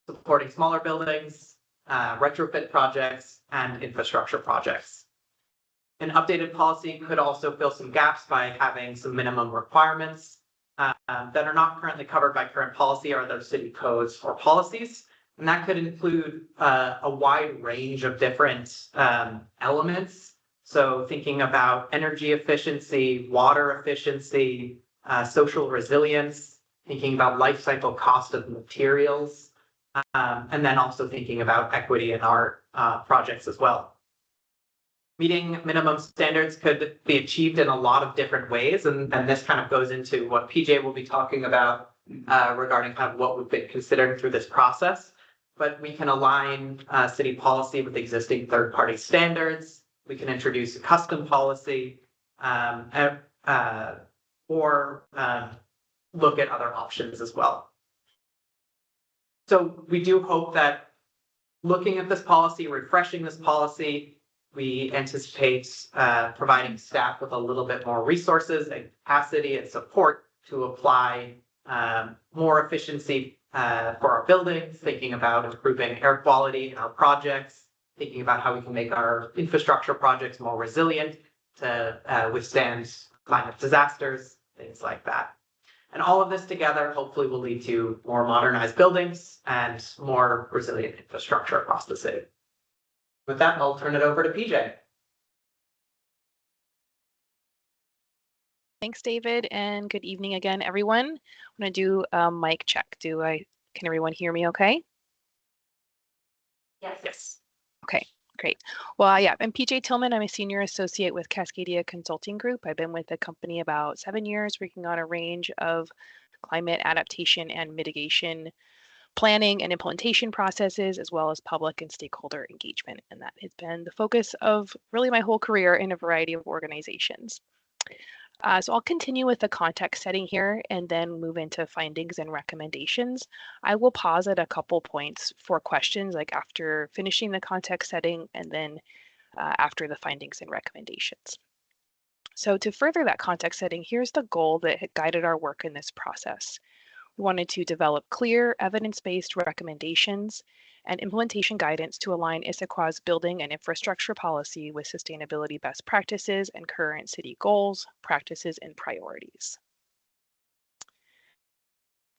supporting smaller buildings, retrofit projects, and infrastructure projects. An updated policy could also fill some gaps by having some minimum requirements that are not currently covered by current policy or other city codes or policies. And that could include a wide range of different elements. So thinking about energy efficiency, water efficiency, social resilience, thinking about life cycle cost of materials, and then also thinking about equity in our projects as well. Meeting minimum standards could be achieved in a lot of different ways, and this kind of goes into what PJ will be talking about regarding kind of what we've been considering through this process. But we can align city policy with existing third-party standards. We can introduce a custom policy, or look at other options as well. So we do hope that looking at this policy, refreshing this policy, we anticipate providing staff with a little bit more resources and capacity and support to apply more efficiency for our buildings, thinking about improving air quality in our projects, thinking about how we can make our infrastructure projects more resilient to withstand climate disasters, things like that. And all of this together hopefully will lead to more modernized buildings and more resilient infrastructure across the city. With that, I'll turn it over to PJ.
Thanks, David, and good evening again, everyone. I'm going to do a mic check. Can everyone hear me okay?
Yes.
Okay, great. Well, yeah, I'm PJ Tillman. I'm a senior associate with Cascadia Consulting Group. I've been with the company about 7 years, working on a range of climate adaptation and mitigation planning and implementation processes, as well as public and stakeholder engagement. And that has been the focus of really my whole career in a variety of organizations. So I'll continue with the context setting here and then move into findings and recommendations. I will pause at a couple points for questions, like after finishing the context setting and then after the findings and recommendations. So to further that context setting, here's the goal that had guided our work in this process. We wanted to develop clear, evidence-based recommendations and implementation guidance to align Issaquah's building and infrastructure policy with sustainability best practices and current city goals, practices, and priorities.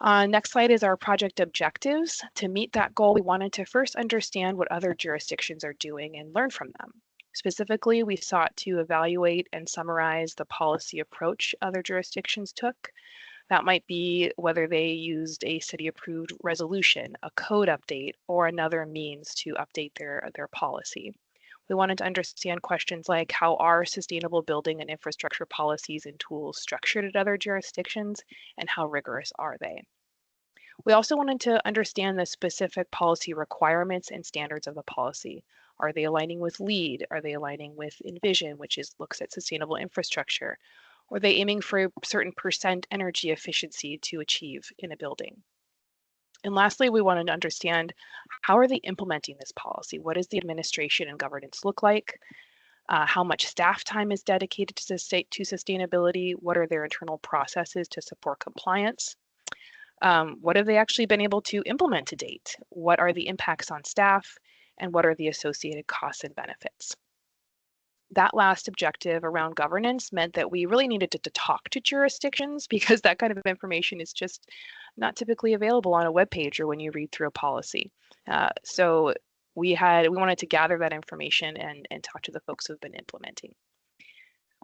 Next slide is our project objectives. To meet that goal, we wanted to first understand what other jurisdictions are doing and learn from them. Specifically, we sought to evaluate and summarize the policy approach other jurisdictions took. That might be whether they used a city-approved resolution, a code update, or another means to update their policy. We wanted to understand questions like how are sustainable building and infrastructure policies and tools structured at other jurisdictions, and how rigorous are they? We also wanted to understand the specific policy requirements and standards of the policy. Are they aligning with LEED? Are they aligning with Envision, which looks at sustainable infrastructure? Or are they aiming for a certain % energy efficiency to achieve in a building? And lastly, we wanted to understand how are they implementing this policy? What does the administration and governance look like? How much staff time is dedicated to sustainability? What are their internal processes to support compliance? What have they actually been able to implement to date? What are the impacts on staff? And what are the associated costs and benefits? That last objective around governance meant that we really needed to talk to jurisdictions because that kind of information is just not typically available on a web page or when you read through a policy. So we wanted to gather that information and talk to the folks who've been implementing.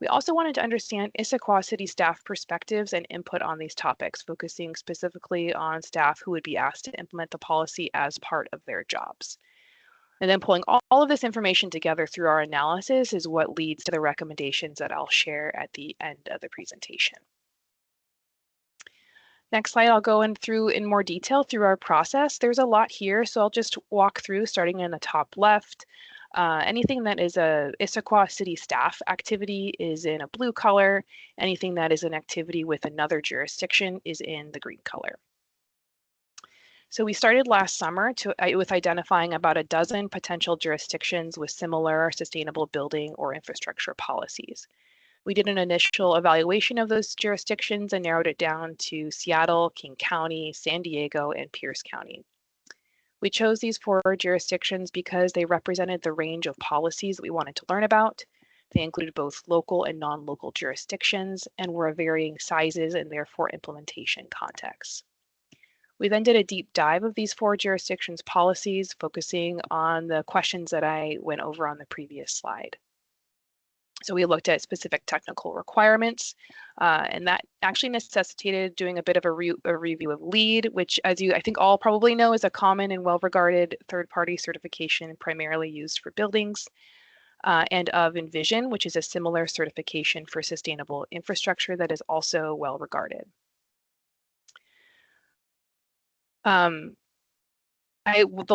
We also wanted to understand Issaquah City staff perspectives and input on these topics, focusing specifically on staff who would be asked to implement the policy as part of their jobs. And then pulling all of this information together through our analysis is what leads to the recommendations that I'll share at the end of the presentation. Next slide, I'll go through in more detail through our process. There's a lot here, so I'll just walk through starting in the top left. Anything that is a Issaquah City staff activity is in a blue color. Anything that is an activity with another jurisdiction is in the green color. So we started last summer with identifying about a dozen potential jurisdictions with similar sustainable building or infrastructure policies. We did an initial evaluation of those jurisdictions and narrowed it down to Seattle, King County, San Diego, and Pierce County. We chose these 4 jurisdictions because they represented the range of policies that we wanted to learn about. They included both local and non-local jurisdictions and were of varying sizes and therefore implementation contexts. We then did a deep dive of these 4 jurisdictions' policies, focusing on the questions that I went over on the previous slide. So we looked at specific technical requirements, and that actually necessitated doing a bit of a review of LEED, which, as you I think all probably know, is a common and well-regarded third-party certification primarily used for buildings, and of Envision, which is a similar certification for sustainable infrastructure that is also well-regarded. The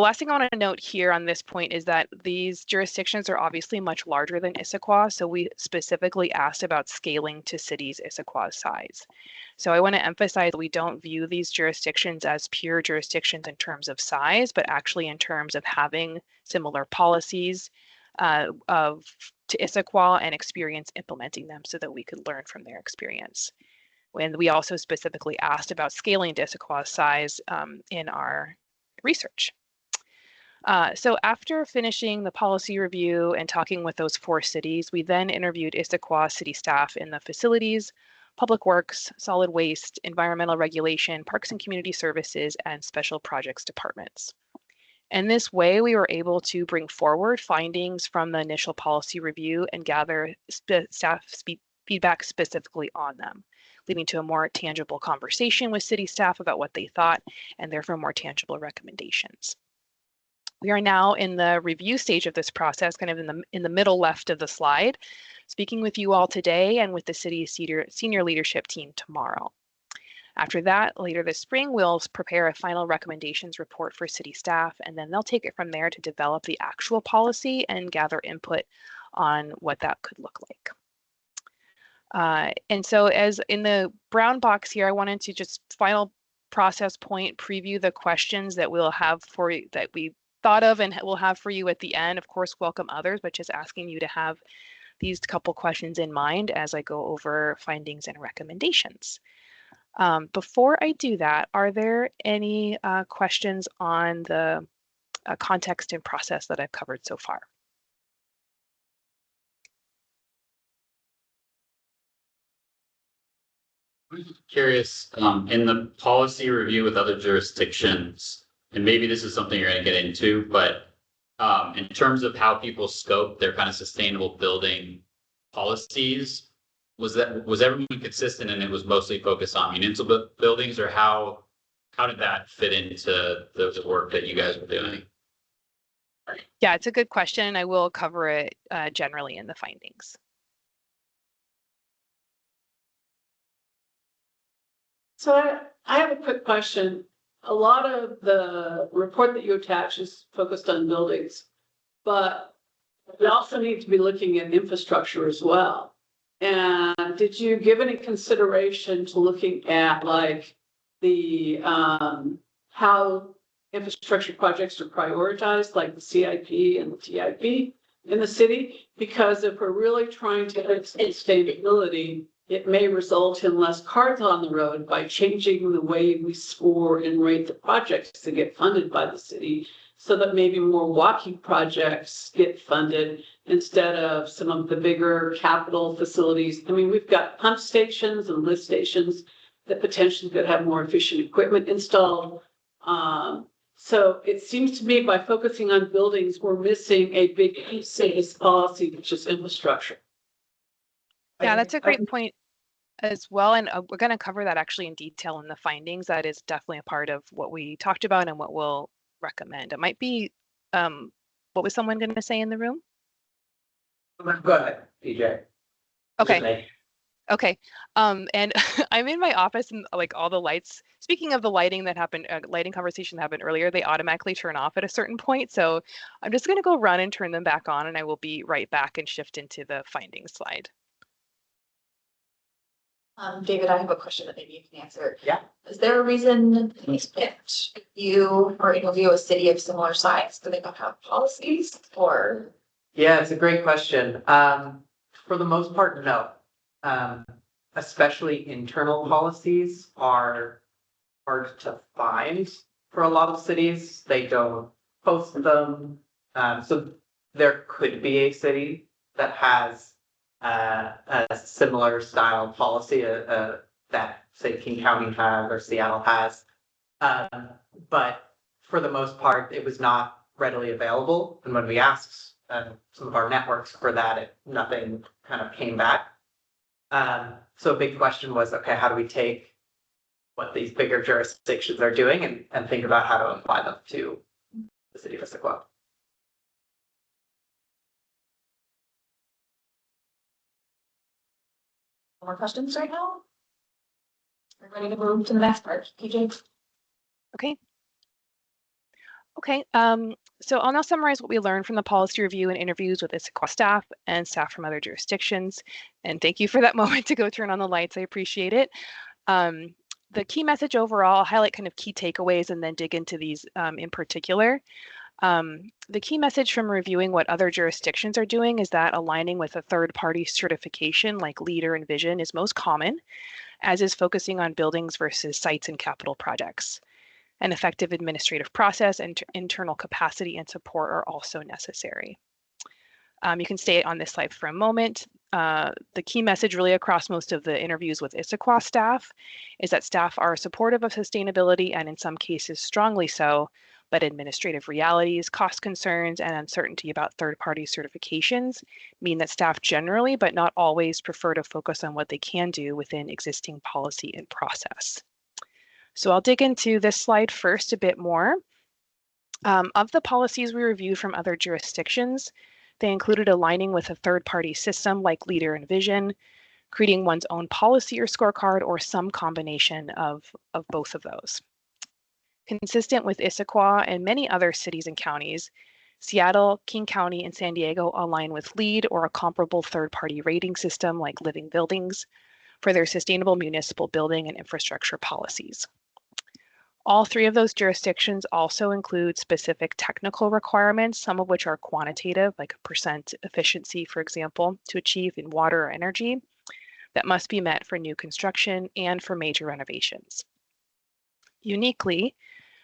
last thing I want to note here on this point is that these jurisdictions are obviously much larger than Issaquah, so we specifically asked about scaling to cities Issaquah's size. So I want to emphasize that we don't view these jurisdictions as pure jurisdictions in terms of size, but actually in terms of having similar policies to Issaquah and experience implementing them so that we could learn from their experience. And we also specifically asked about scaling to Issaquah's size in our research. So after finishing the policy review and talking with those 4 cities, we then interviewed Issaquah city staff in the facilities, public works, solid waste, environmental regulation, parks and community services, and special projects departments. And this way, we were able to bring forward findings from the initial policy review and gather staff feedback specifically on them, leading to a more tangible conversation with city staff about what they thought and therefore more tangible recommendations. We are now in the review stage of this process, kind of in the middle left of the slide, speaking with you all today and with the city's senior leadership team tomorrow. After that, later this spring, we'll prepare a final recommendations report for city staff, and then they'll take it from there to develop the actual policy and gather input on what that could look like. And so as in the brown box here, I wanted to just final process point preview the questions that we'll have for you, that we thought of and we'll have for you at the end. Of course, welcome others, but just asking you to have these couple questions in mind as I go over findings and recommendations. Before I do that, are there any questions on the context and process that I've covered so far?
I'm curious, in the policy review with other jurisdictions, and maybe this is something you're going to get into, but in terms of how people scope their kind of sustainable building policies, was everyone consistent and it was mostly focused on municipal buildings, or how did that fit into the work that you guys were doing?
Yeah, it's a good question. I will cover it generally in the findings.
So I have a quick question. A lot of the report that you attach is focused on buildings, but we also need to be looking at infrastructure as well. And did you give any consideration to looking at like the how infrastructure projects are prioritized, like the CIP and the TIP in the city? Because if we're really trying to hit sustainability, it may result in less cars on the road by changing the way we score and rate the projects that get funded by the city, so that maybe more walking projects get funded instead of some of the bigger capital facilities. I mean, we've got pump stations and lift stations that potentially could have more efficient equipment installed. So it seems to me by focusing on buildings, we're missing a big piece of this policy, which is infrastructure.
Yeah, that's a great point as well. And we're going to cover that actually in detail in the findings. That is definitely a part of what we talked about and what we'll recommend. It might be, what was someone going to say in the room?
Go ahead, PJ.
Okay. Okay. And I'm in my office and like all the lights, speaking of the lighting that happened, lighting conversation that happened earlier, they automatically turn off at a certain point. So I'm just going to go run and turn them back on, and I will be right back and shift into the findings slide.
David, I have a question that maybe you can answer.
Yeah.
Is there a reason they picked you or interview a city of similar size? Do they not have policies or?
Yeah, it's a great question. For the most part, no. Especially internal policies are hard to find for a lot of cities. They don't post them. So there could be a city that has a similar style policy that say King County has or Seattle has. But for the most part, it was not readily available. And when we asked some of our networks for that, nothing kind of came back. So a big question was, okay, how do we take what these bigger jurisdictions are doing and think about how to apply them to the city of Issaquah?
More questions right now? We're ready to move to the next part. PJ?
Okay. Okay, so I'll now summarize what we learned from the policy review and interviews with Issaquah staff and staff from other jurisdictions. And thank you for that moment to go turn on the lights. I appreciate it. The key message overall, I'll highlight kind of key takeaways and then dig into these in particular. The key message from reviewing what other jurisdictions are doing is that aligning with a third-party certification like LEED or Envision is most common, as is focusing on buildings versus sites and capital projects. An effective administrative process and internal capacity and support are also necessary. You can stay on this slide for a moment. The key message really across most of the interviews with Issaquah staff is that staff are supportive of sustainability and in some cases strongly so, but administrative realities, cost concerns, and uncertainty about third-party certifications mean that staff generally, but not always, prefer to focus on what they can do within existing policy and process. So I'll dig into this slide first a bit more. Of the policies we reviewed from other jurisdictions, they included aligning with a third-party system like LEED or Envision, creating one's own policy or scorecard, or some combination of both of those. Consistent with Issaquah and many other cities and counties, Seattle, King County, and San Diego align with LEED or a comparable third-party rating system like Living Buildings for their sustainable municipal building and infrastructure policies. All three of those jurisdictions also include specific technical requirements, some of which are quantitative, like a percent efficiency, for example, to achieve in water or energy, that must be met for new construction and for major renovations. Uniquely,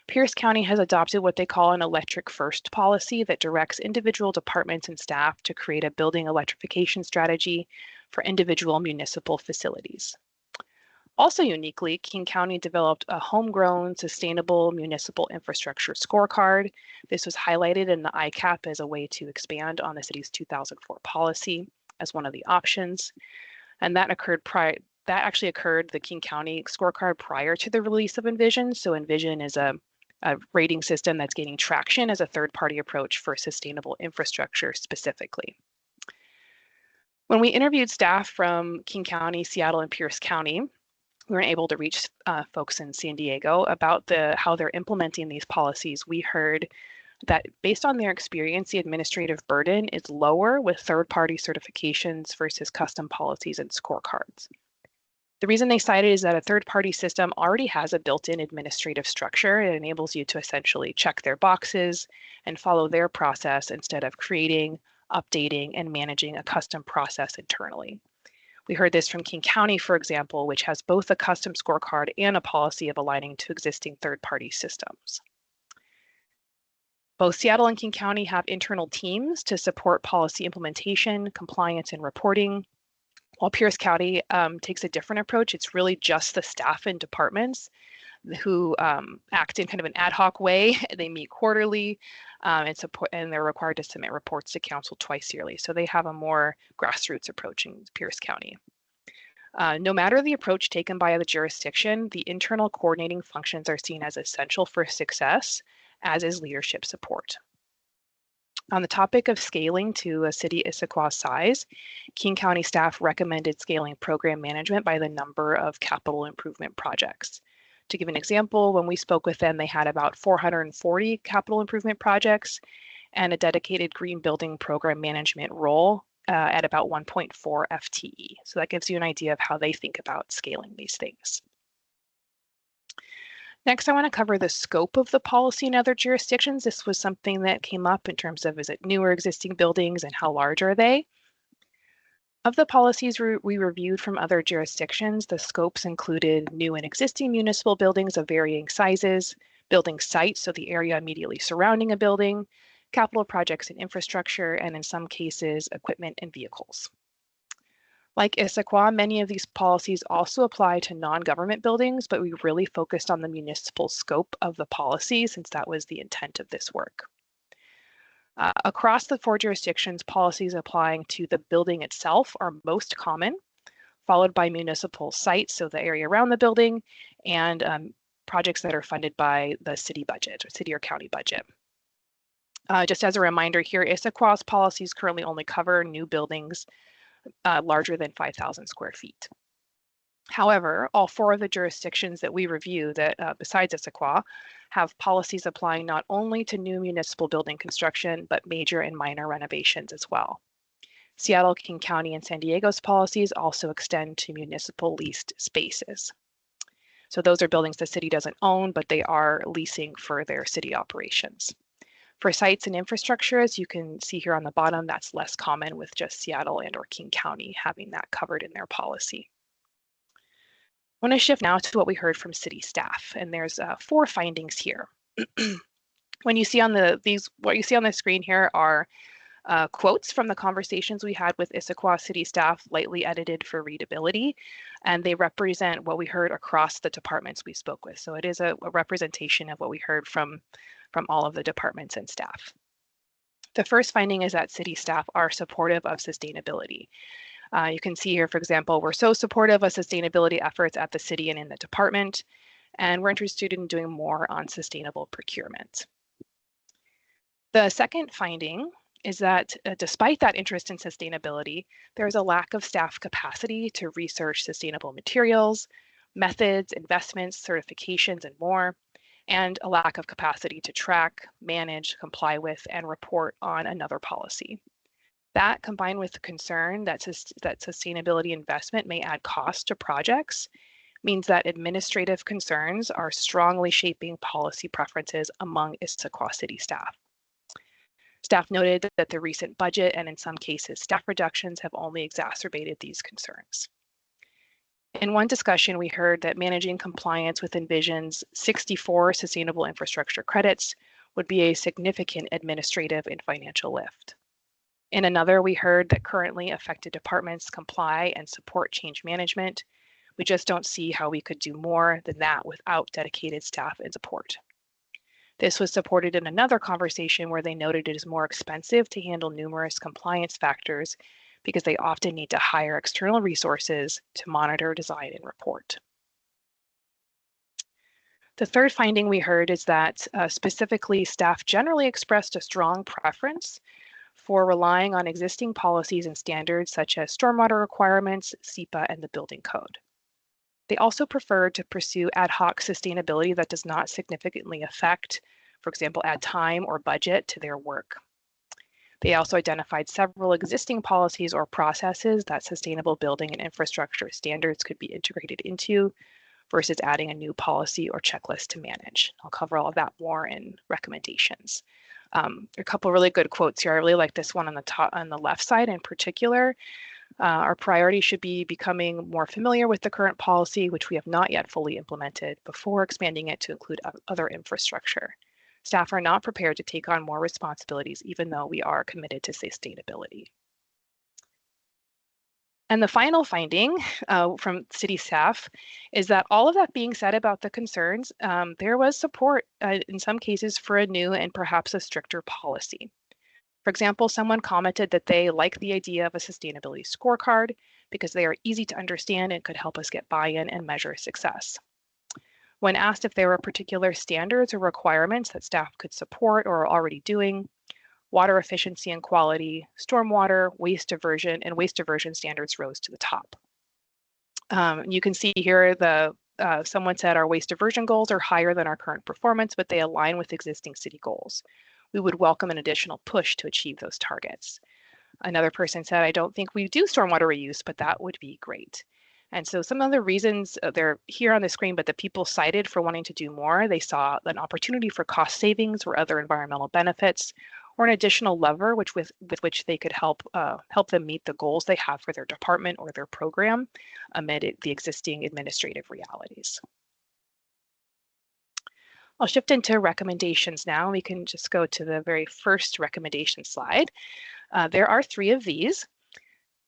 Pierce County has adopted what they call an electric first policy that directs individual departments and staff to create a building electrification strategy for individual municipal facilities. Also uniquely, King County developed a homegrown sustainable municipal infrastructure scorecard. This was highlighted in the ICAP as a way to expand on the city's 2004 policy as one of the options. And that actually occurred, the King County scorecard, prior to the release of Envision. So Envision is a rating system that's gaining traction as a third-party approach for sustainable infrastructure specifically. When we interviewed staff from King County, Seattle, and Pierce County, we weren't able to reach folks in San Diego about how they're implementing these policies. We heard that based on their experience, the administrative burden is lower with third-party certifications versus custom policies and scorecards. The reason they cited is that a third-party system already has a built-in administrative structure. It enables you to essentially check their boxes and follow their process instead of creating, updating, and managing a custom process internally. We heard this from King County, for example, which has both a custom scorecard and a policy of aligning to existing third-party systems. Both Seattle and King County have internal teams to support policy implementation, compliance, and reporting. While Pierce County takes a different approach, it's really just the staff and departments who act in kind of an ad hoc way. They meet quarterly and they're required to submit reports to council twice yearly. So they have a more grassroots approach in Pierce County. No matter the approach taken by the jurisdiction, the internal coordinating functions are seen as essential for success, as is leadership support. On the topic of scaling to a city Issaquah size, King County staff recommended scaling program management by the number of capital improvement projects. To give an example, when we spoke with them, they had about 440 capital improvement projects and a dedicated green building program management role at about 1.4 FTE. So that gives you an idea of how they think about scaling these things. Next, I want to cover the scope of the policy in other jurisdictions. This was something that came up in terms of, is it new or existing buildings and how large are they? Of the policies we reviewed from other jurisdictions, the scopes included new and existing municipal buildings of varying sizes, building sites, so the area immediately surrounding a building, capital projects and infrastructure, and in some cases, equipment and vehicles. Like Issaquah, many of these policies also apply to non-government buildings, but we really focused on the municipal scope of the policy since that was the intent of this work. Across the 4 jurisdictions, policies applying to the building itself are most common, followed by municipal sites, so the area around the building, and projects that are funded by the city budget or city or county budget. Just as a reminder here, Issaquah's policies currently only cover new buildings larger than 5,000 square feet. However, all 4 of the jurisdictions that we review that besides Issaquah have policies applying not only to new municipal building construction, but major and minor renovations as well. Seattle, King County, and San Diego's policies also extend to municipal leased spaces. So those are buildings the city doesn't own, but they are leasing for their city operations. For sites and infrastructure, as you can see here on the bottom, that's less common with just Seattle and or King County having that covered in their policy. I want to shift now to what we heard from city staff, and there's 4 findings here. When you see on what you see on the screen here are quotes from the conversations we had with Issaquah city staff, lightly edited for readability, and they represent what we heard across the departments we spoke with. So it is a representation of what we heard from all of the departments and staff. The first finding is that city staff are supportive of sustainability. You can see here, for example, we're so supportive of sustainability efforts at the city and in the department, and we're interested in doing more on sustainable procurement. The second finding is that despite that interest in sustainability, there's a lack of staff capacity to research sustainable materials, methods, investments, certifications, and more, and a lack of capacity to track, manage, comply with, and report on another policy. That, combined with the concern that sustainability investment may add cost to projects, means that administrative concerns are strongly shaping policy preferences among Issaquah city staff. Staff noted that the recent budget and in some cases staff reductions have only exacerbated these concerns. In one discussion, we heard that managing compliance with Envision's 64 sustainable infrastructure credits would be a significant administrative and financial lift. In another, we heard that currently affected departments comply and support change management. We just don't see how we could do more than that without dedicated staff and support. This was supported in another conversation where they noted it is more expensive to handle numerous compliance factors because they often need to hire external resources to monitor, design, and report. The third finding we heard is that specifically staff generally expressed a strong preference for relying on existing policies and standards such as stormwater requirements, SEPA, and the building code. They also preferred to pursue ad hoc sustainability that does not significantly affect, for example, add time or budget to their work. They also identified several existing policies or processes that sustainable building and infrastructure standards could be integrated into versus adding a new policy or checklist to manage. I'll cover all of that more in recommendations. A couple really good quotes here. I really like this one on the left side in particular. Our priority should be becoming more familiar with the current policy, which we have not yet fully implemented, before expanding it to include other infrastructure. Staff are not prepared to take on more responsibilities, even though we are committed to sustainability. And the final finding from city staff is that all of that being said about the concerns, there was support in some cases for a new and perhaps a stricter policy. For example, someone commented that they like the idea of a sustainability scorecard because they are easy to understand and could help us get buy-in and measure success. When asked if there were particular standards or requirements that staff could support or are already doing, water efficiency and quality, stormwater, waste diversion standards rose to the top. You can see here someone said our waste diversion goals are higher than our current performance, but they align with existing city goals. We would welcome an additional push to achieve those targets. Another person said, I don't think we do stormwater reuse, but that would be great. And so some of the reasons they're here on the screen, but the people cited for wanting to do more, they saw an opportunity for cost savings or other environmental benefits, or an additional lever with which they could help them meet the goals they have for their department or their program amid the existing administrative realities. I'll shift into recommendations now. We can just go to the very first recommendation slide. There are 3 of these.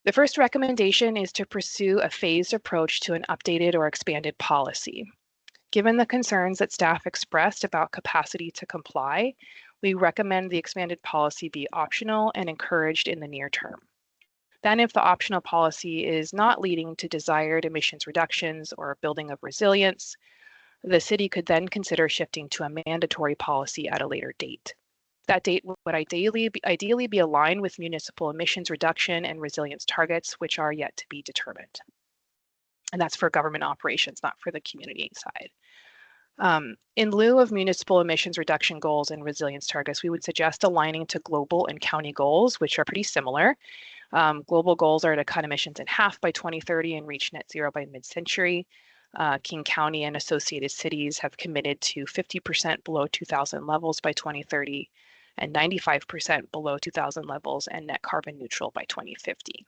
The first recommendation is to pursue a phased approach to an updated or expanded policy. Given the concerns that staff expressed about capacity to comply, we recommend the expanded policy be optional and encouraged in the near term. Then if the optional policy is not leading to desired emissions reductions or building of resilience, the city could then consider shifting to a mandatory policy at a later date. That date would ideally be aligned with municipal emissions reduction and resilience targets, which are yet to be determined. And that's for government operations, not for the community side. In lieu of municipal emissions reduction goals and resilience targets, we would suggest aligning to global and county goals, which are pretty similar. Global goals are to cut emissions in half by 2030 and reach net zero by mid-century. King County and associated cities have committed to 50% below 2000 levels by 2030 and 95% below 2000 levels and net carbon neutral by 2050.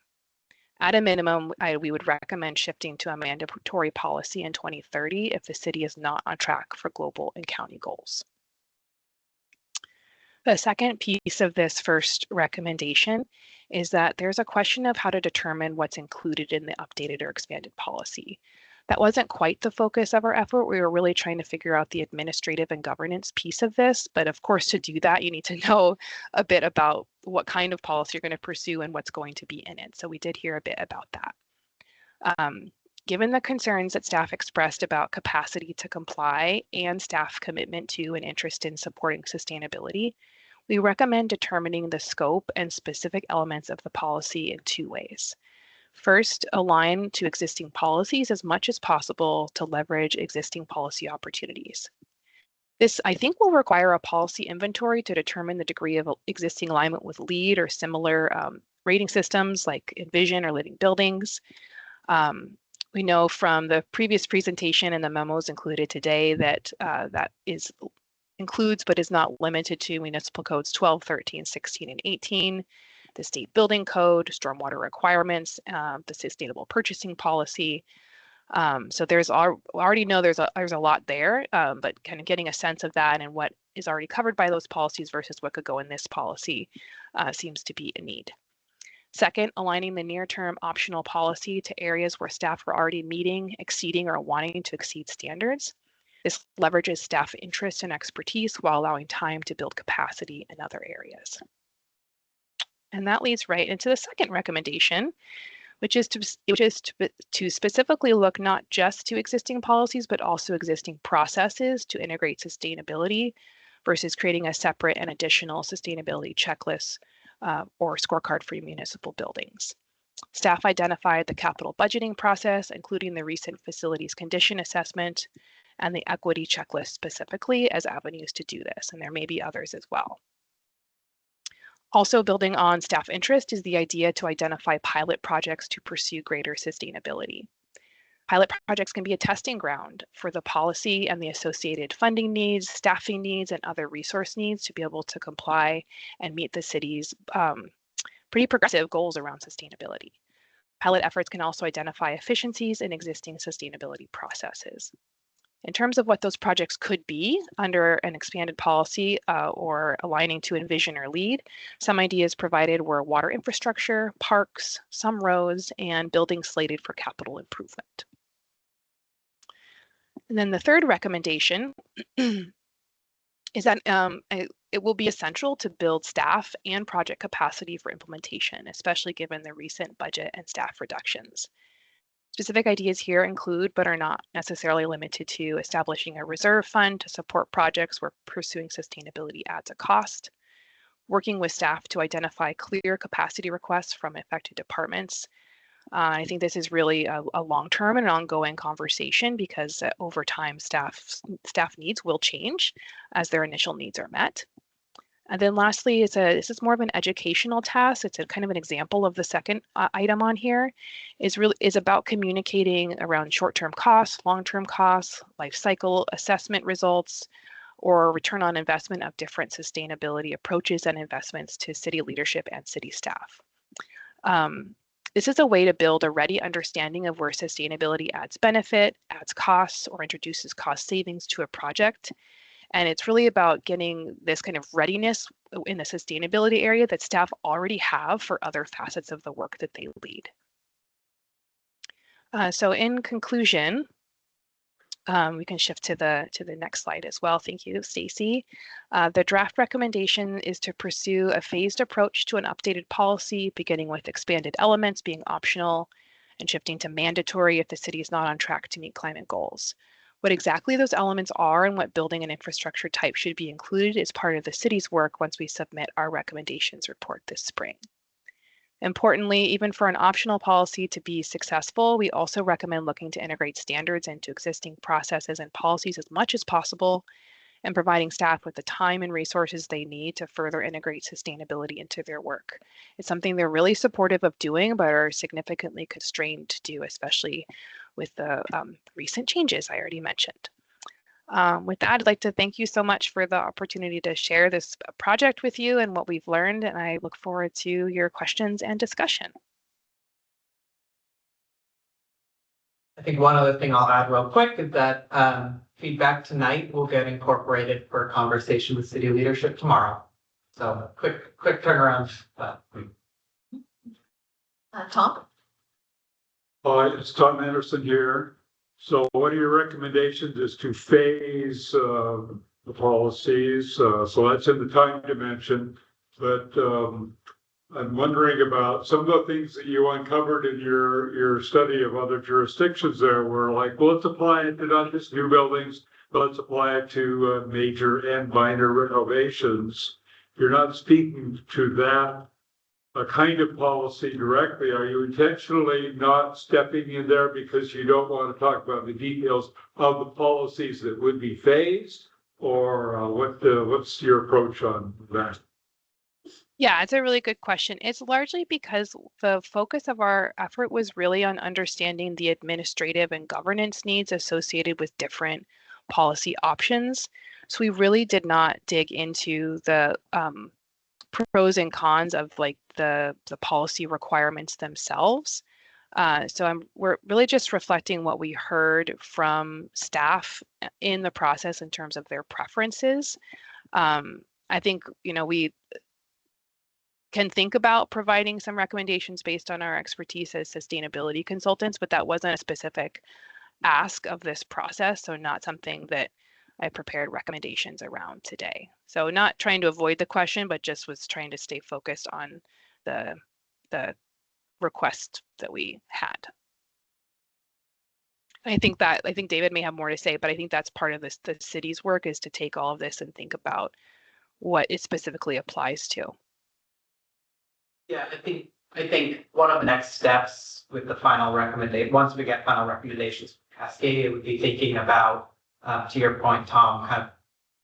At a minimum, we would recommend shifting to a mandatory policy in 2030 if the city is not on track for global and county goals. The second piece of this first recommendation is that there's a question of how to determine what's included in the updated or expanded policy. That wasn't quite the focus of our effort. We were really trying to figure out the administrative and governance piece of this. But of course, to do that, you need to know a bit about what kind of policy you're going to pursue and what's going to be in it. So we did hear a bit about that. Given the concerns that staff expressed about capacity to comply and staff commitment to and interest in supporting sustainability, we recommend determining the scope and specific elements of the policy in 2 ways. First, align to existing policies as much as possible to leverage existing policy opportunities. This, I think, will require a policy inventory to determine the degree of existing alignment with LEED or similar rating systems like Envision or Living Buildings. We know from the previous presentation and the memos included today that includes but is not limited to municipal codes 12, 13, 16, and 18. The state building code, stormwater requirements, the sustainable purchasing policy. So already know there's a lot there, but kind of getting a sense of that and what is already covered by those policies versus what could go in this policy seems to be a need. Second, aligning the near-term optional policy to areas where staff are already meeting, exceeding, or wanting to exceed standards. This leverages staff interest and expertise while allowing time to build capacity in other areas. And that leads right into the second recommendation, which is to specifically look not just to existing policies, but also existing processes to integrate sustainability versus creating a separate and additional sustainability checklist or scorecard for municipal buildings. Staff identified the capital budgeting process, including the recent facilities condition assessment and the equity checklist specifically as avenues to do this, and there may be others as well. Also building on staff interest is the idea to identify pilot projects to pursue greater sustainability. Pilot projects can be a testing ground for the policy and the associated funding needs, staffing needs, and other resource needs to be able to comply and meet the city's pretty progressive goals around sustainability. Pilot efforts can also identify efficiencies in existing sustainability processes. In terms of what those projects could be under an expanded policy or aligning to envision or lead, some ideas provided were water infrastructure, parks, some roads, and buildings slated for capital improvement. And then the third recommendation is that it will be essential to build staff and project capacity for implementation, especially given the recent budget and staff reductions. Specific ideas here include, but are not necessarily limited to, establishing a reserve fund to support projects where pursuing sustainability adds a cost, working with staff to identify clear capacity requests from affected departments. I think this is really a long-term and ongoing conversation because over time, staff needs will change as their initial needs are met. And then lastly, this is more of an educational task. It's a kind of an example of the second item on here. Is about communicating around short-term costs, long-term costs, life cycle assessment results, or return on investment of different sustainability approaches and investments to city leadership and city staff. This is a way to build a ready understanding of where sustainability adds benefit, adds costs, or introduces cost savings to a project. And it's really about getting this kind of readiness in the sustainability area that staff already have for other facets of the work that they lead. So in conclusion, we can shift to the next slide as well. Thank you, Stacy. The draft recommendation is to pursue a phased approach to an updated policy, beginning with expanded elements being optional and shifting to mandatory if the city is not on track to meet climate goals. What exactly those elements are and what building and infrastructure type should be included is part of the city's work once we submit our recommendations report this spring. Importantly, even for an optional policy to be successful, we also recommend looking to integrate standards into existing processes and policies as much as possible and providing staff with the time and resources they need to further integrate sustainability into their work. It's something they're really supportive of doing, but are significantly constrained to do, especially with the recent changes I already mentioned. With that, I'd like to thank you so much for the opportunity to share this project with you and what we've learned, and I look forward to your questions and discussion.
I think one other thing I'll add real quick is that feedback tonight will get incorporated for a conversation with city leadership tomorrow. So quick turnaround.
Tom?
Hi, it's Tom Anderson here. So what are your recommendations is to phase the policies? So that's in the time dimension, but I'm wondering about some of the things that you uncovered in your study of other jurisdictions there were like, well, let's apply it to not just new buildings, but let's apply it to major and minor renovations. You're not speaking to that a kind of policy directly. Are you intentionally not stepping in there because you don't want to talk about the details of the policies that would be phased, or what's your approach on that?
Yeah, it's a really good question. It's largely because the focus of our effort was really on understanding the administrative and governance needs associated with different policy options. So we really did not dig into the pros and cons of like the policy requirements themselves. So we're really just reflecting what we heard from staff in the process in terms of their preferences. I think, we can think about providing some recommendations based on our expertise as sustainability consultants, but that wasn't a specific ask of this process. So not something that I prepared recommendations around today. So not trying to avoid the question, but just was trying to stay focused on the request that we had. I think David may have more to say, but I think that's part of the city's work is to take all of this and think about what it specifically applies to.
Yeah, I think one of the next steps with the final recommendation, once we get final recommendations from Cascadia, would be thinking about, to your point, Tom, kind of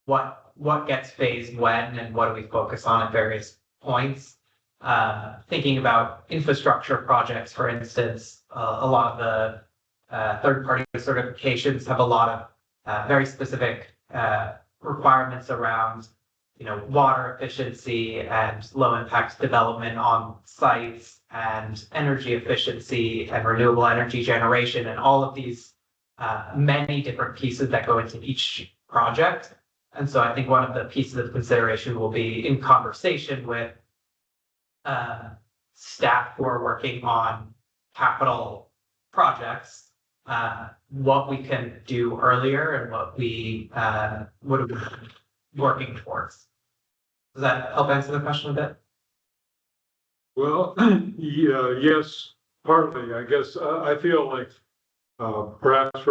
what gets phased when and what do we focus on at various points. Thinking about infrastructure projects, for instance, a lot of the third-party certifications have a lot of very specific requirements around, water efficiency and low-impact development on sites and energy efficiency and renewable energy generation, and all of these many different pieces that go into each project. And so I think one of the pieces of consideration will be in conversation with staff who are working on capital projects, what we can do earlier and what we would be working towards. Does that help answer the question a bit?
Well, yeah, yes, partly, I guess. I feel like perhaps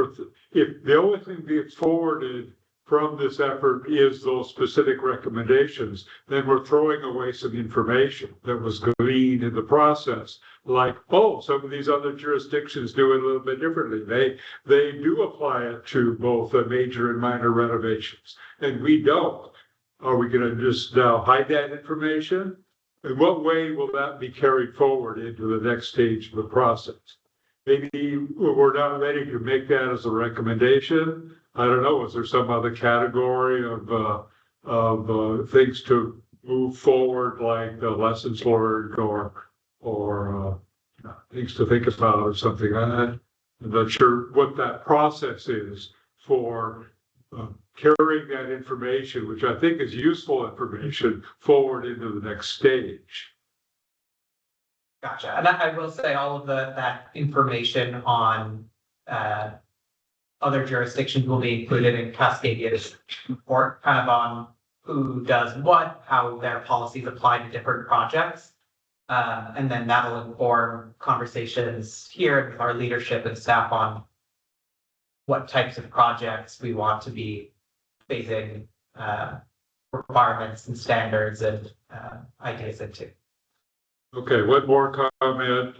if the only thing being forwarded from this effort is those specific recommendations, then we're throwing away some information that was gleaned in the process. Like, oh, some of these other jurisdictions do it a little bit differently. They do apply it to both major and minor renovations, and we don't. Are we going to just now hide that information? In what way will that be carried forward into the next stage of the process? Maybe we're not ready to make that as a recommendation. I don't know. Is there some other category of things to move forward, like the lessons learned or things to think about or something? I'm not sure what that process is for carrying that information, which I think is useful information, forward into the next stage.
Gotcha. And I will say all of that information on other jurisdictions will be included in Cascadia's report, kind of on who does what, how their policies apply to different projects. And then that'll inform conversations here with our leadership and staff on what types of projects we want to be phasing requirements and standards and ideas into.
Okay, one more comment.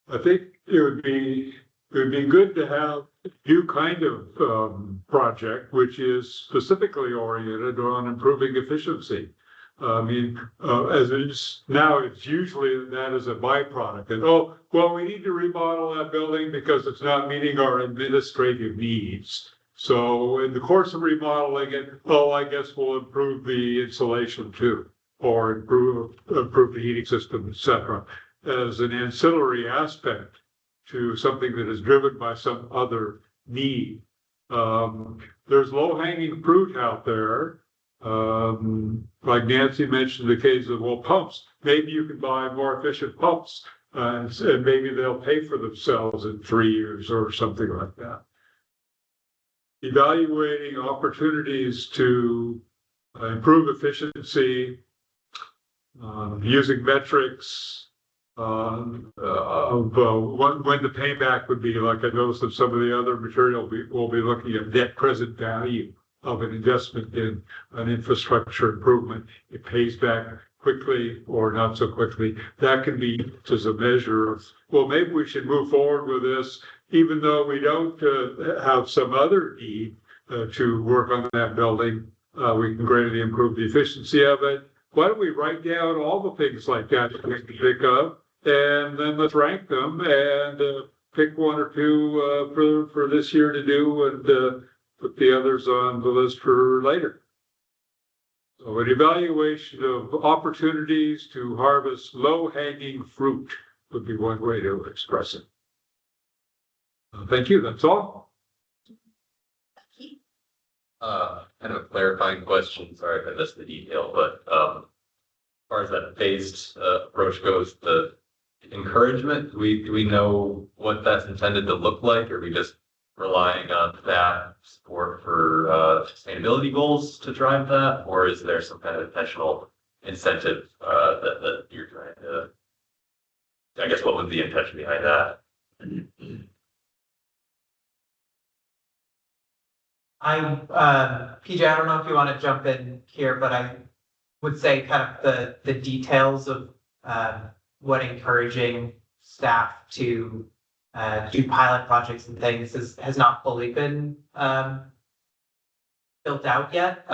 I think it would be good to have a new kind of project, which is specifically oriented on improving efficiency. I mean, as it is now, it's usually that is a byproduct. And oh, well, we need to remodel that building because it's not meeting our administrative needs. So in the course of remodeling it, oh, I guess we'll improve the insulation too, or improve the heating system, etc., as an ancillary aspect to something that is driven by some other need. There's low-hanging fruit out there. Like Nancy mentioned, the case of, well, pumps. Maybe you can buy more efficient pumps, and maybe they'll pay for themselves in 3 years or something like that. Evaluating opportunities to improve efficiency, using metrics of when the payback would be. Like I noticed that some of the other material will be looking at net present value of an investment in an infrastructure improvement. It pays back quickly or not so quickly. That can be used as a measure of, well, maybe we should move forward with this, even though we don't have some other need to work on that building. We can greatly improve the efficiency of it. Why don't we write down all the things like that we can think of, and then let's rank them and pick one or two for this year to do, and put the others on the list for later. So an evaluation of opportunities to harvest low-hanging fruit would be one way to express it. Thank you. That's all.
Kind of a clarifying question. Sorry if I missed the detail, but as far as that phased approach goes, the encouragement, do we know what that's intended to look like? Or are we just relying on that support for sustainability goals to drive that? Or is there some kind of intentional incentive that you're trying to, I guess, what was the intention behind that?
PJ, I don't know if you want to jump in here, but I would say kind of the details of what encouraging staff to do pilot projects and things has not fully been built out yet.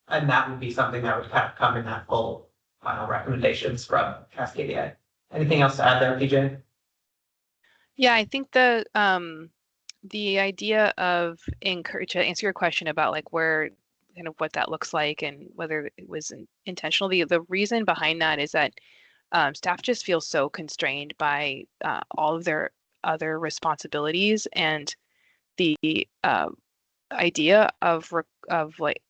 And that would be something that would kind of come in that full final recommendations from Cascadia. Anything else to add there, PJ?
Yeah, I think the idea of to answer your question about like where kind of what that looks like and whether it was intentional, the reason behind that is that staff just feels so constrained by all of their other responsibilities, and the idea of like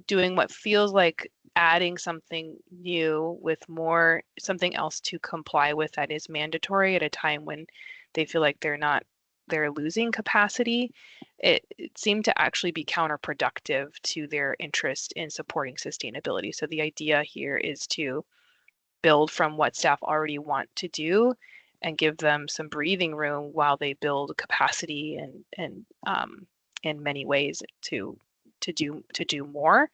doing what feels like adding something new with something else to comply with that is mandatory at a time when they feel like they're losing capacity. It seemed to actually be counterproductive to their interest in supporting sustainability. So the idea here is to build from what staff already want to do and give them some breathing room while they build capacity and in many ways to do more.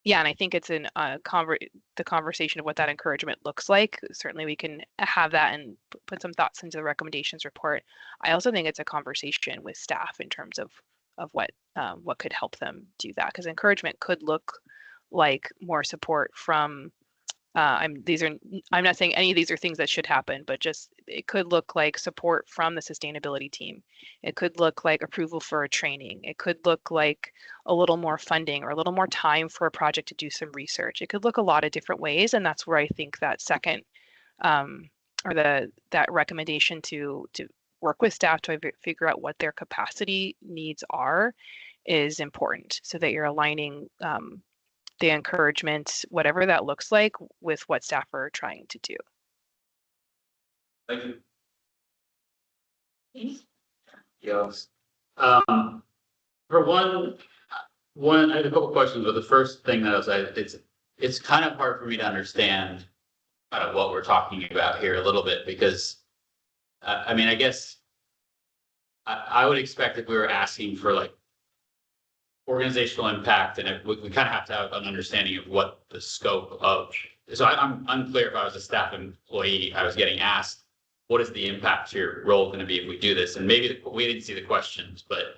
Yeah, and I think it's the conversation of what that encouragement looks like. Certainly we can have that and put some thoughts into the recommendations report. I also think it's a conversation with staff in terms of what could help them do that, because encouragement could look like more support from I'm not saying any of these are things that should happen, but just it could look like support from the sustainability team. It could look like approval for a training. It could look like a little more funding or a little more time for a project to do some research. It could look a lot of different ways, and that's where I think that second or that recommendation to work with staff to figure out what their capacity needs are is important, so that you're aligning the encouragement, whatever that looks like, with what staff are trying to do.
Thank you.
Yes. For one, I had a couple questions, but the first thing that I was, it's kind of hard for me to understand kind of what we're talking about here a little bit, because I mean, I guess I would expect if we were asking for like organizational impact, and we kind of have to have an understanding of what the scope of. So I'm unclear if I was a staff employee, I was getting asked, what is the impact to your role going to be if we do this? And maybe we didn't see the questions, but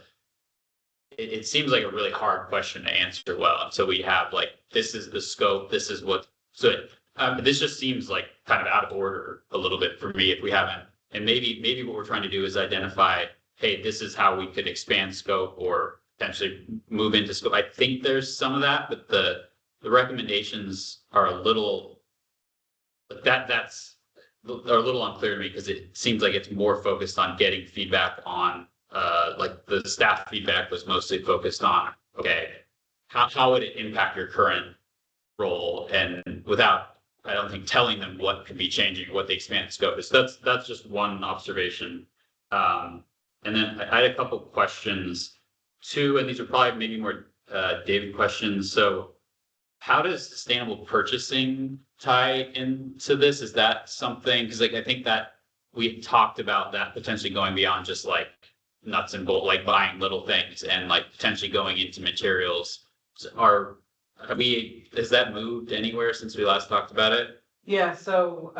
it seems like a really hard question to answer well. And so we have like, this is the scope, this is what, so this just seems like kind of out of order a little bit for me if we haven't. And maybe what we're trying to do is identify, hey, this is how we could expand scope or potentially move into scope. I think there's some of that, but the recommendations are a little, that's are a little unclear to me, because it seems like it's more focused on getting feedback on, like the staff feedback was mostly focused on, okay, how would it impact your current role, and without, I don't think, telling them what could be changing, what the expanded scope is. That's just one observation. And then I had a couple of questions. Two, and these are probably maybe more David questions. So how does sustainable purchasing tie into this? Is that something, because like I think that we talked about that potentially going beyond just like nuts and bolts, like buying little things, and like potentially going into materials. Has that moved anywhere since we last talked about it?
Yeah, so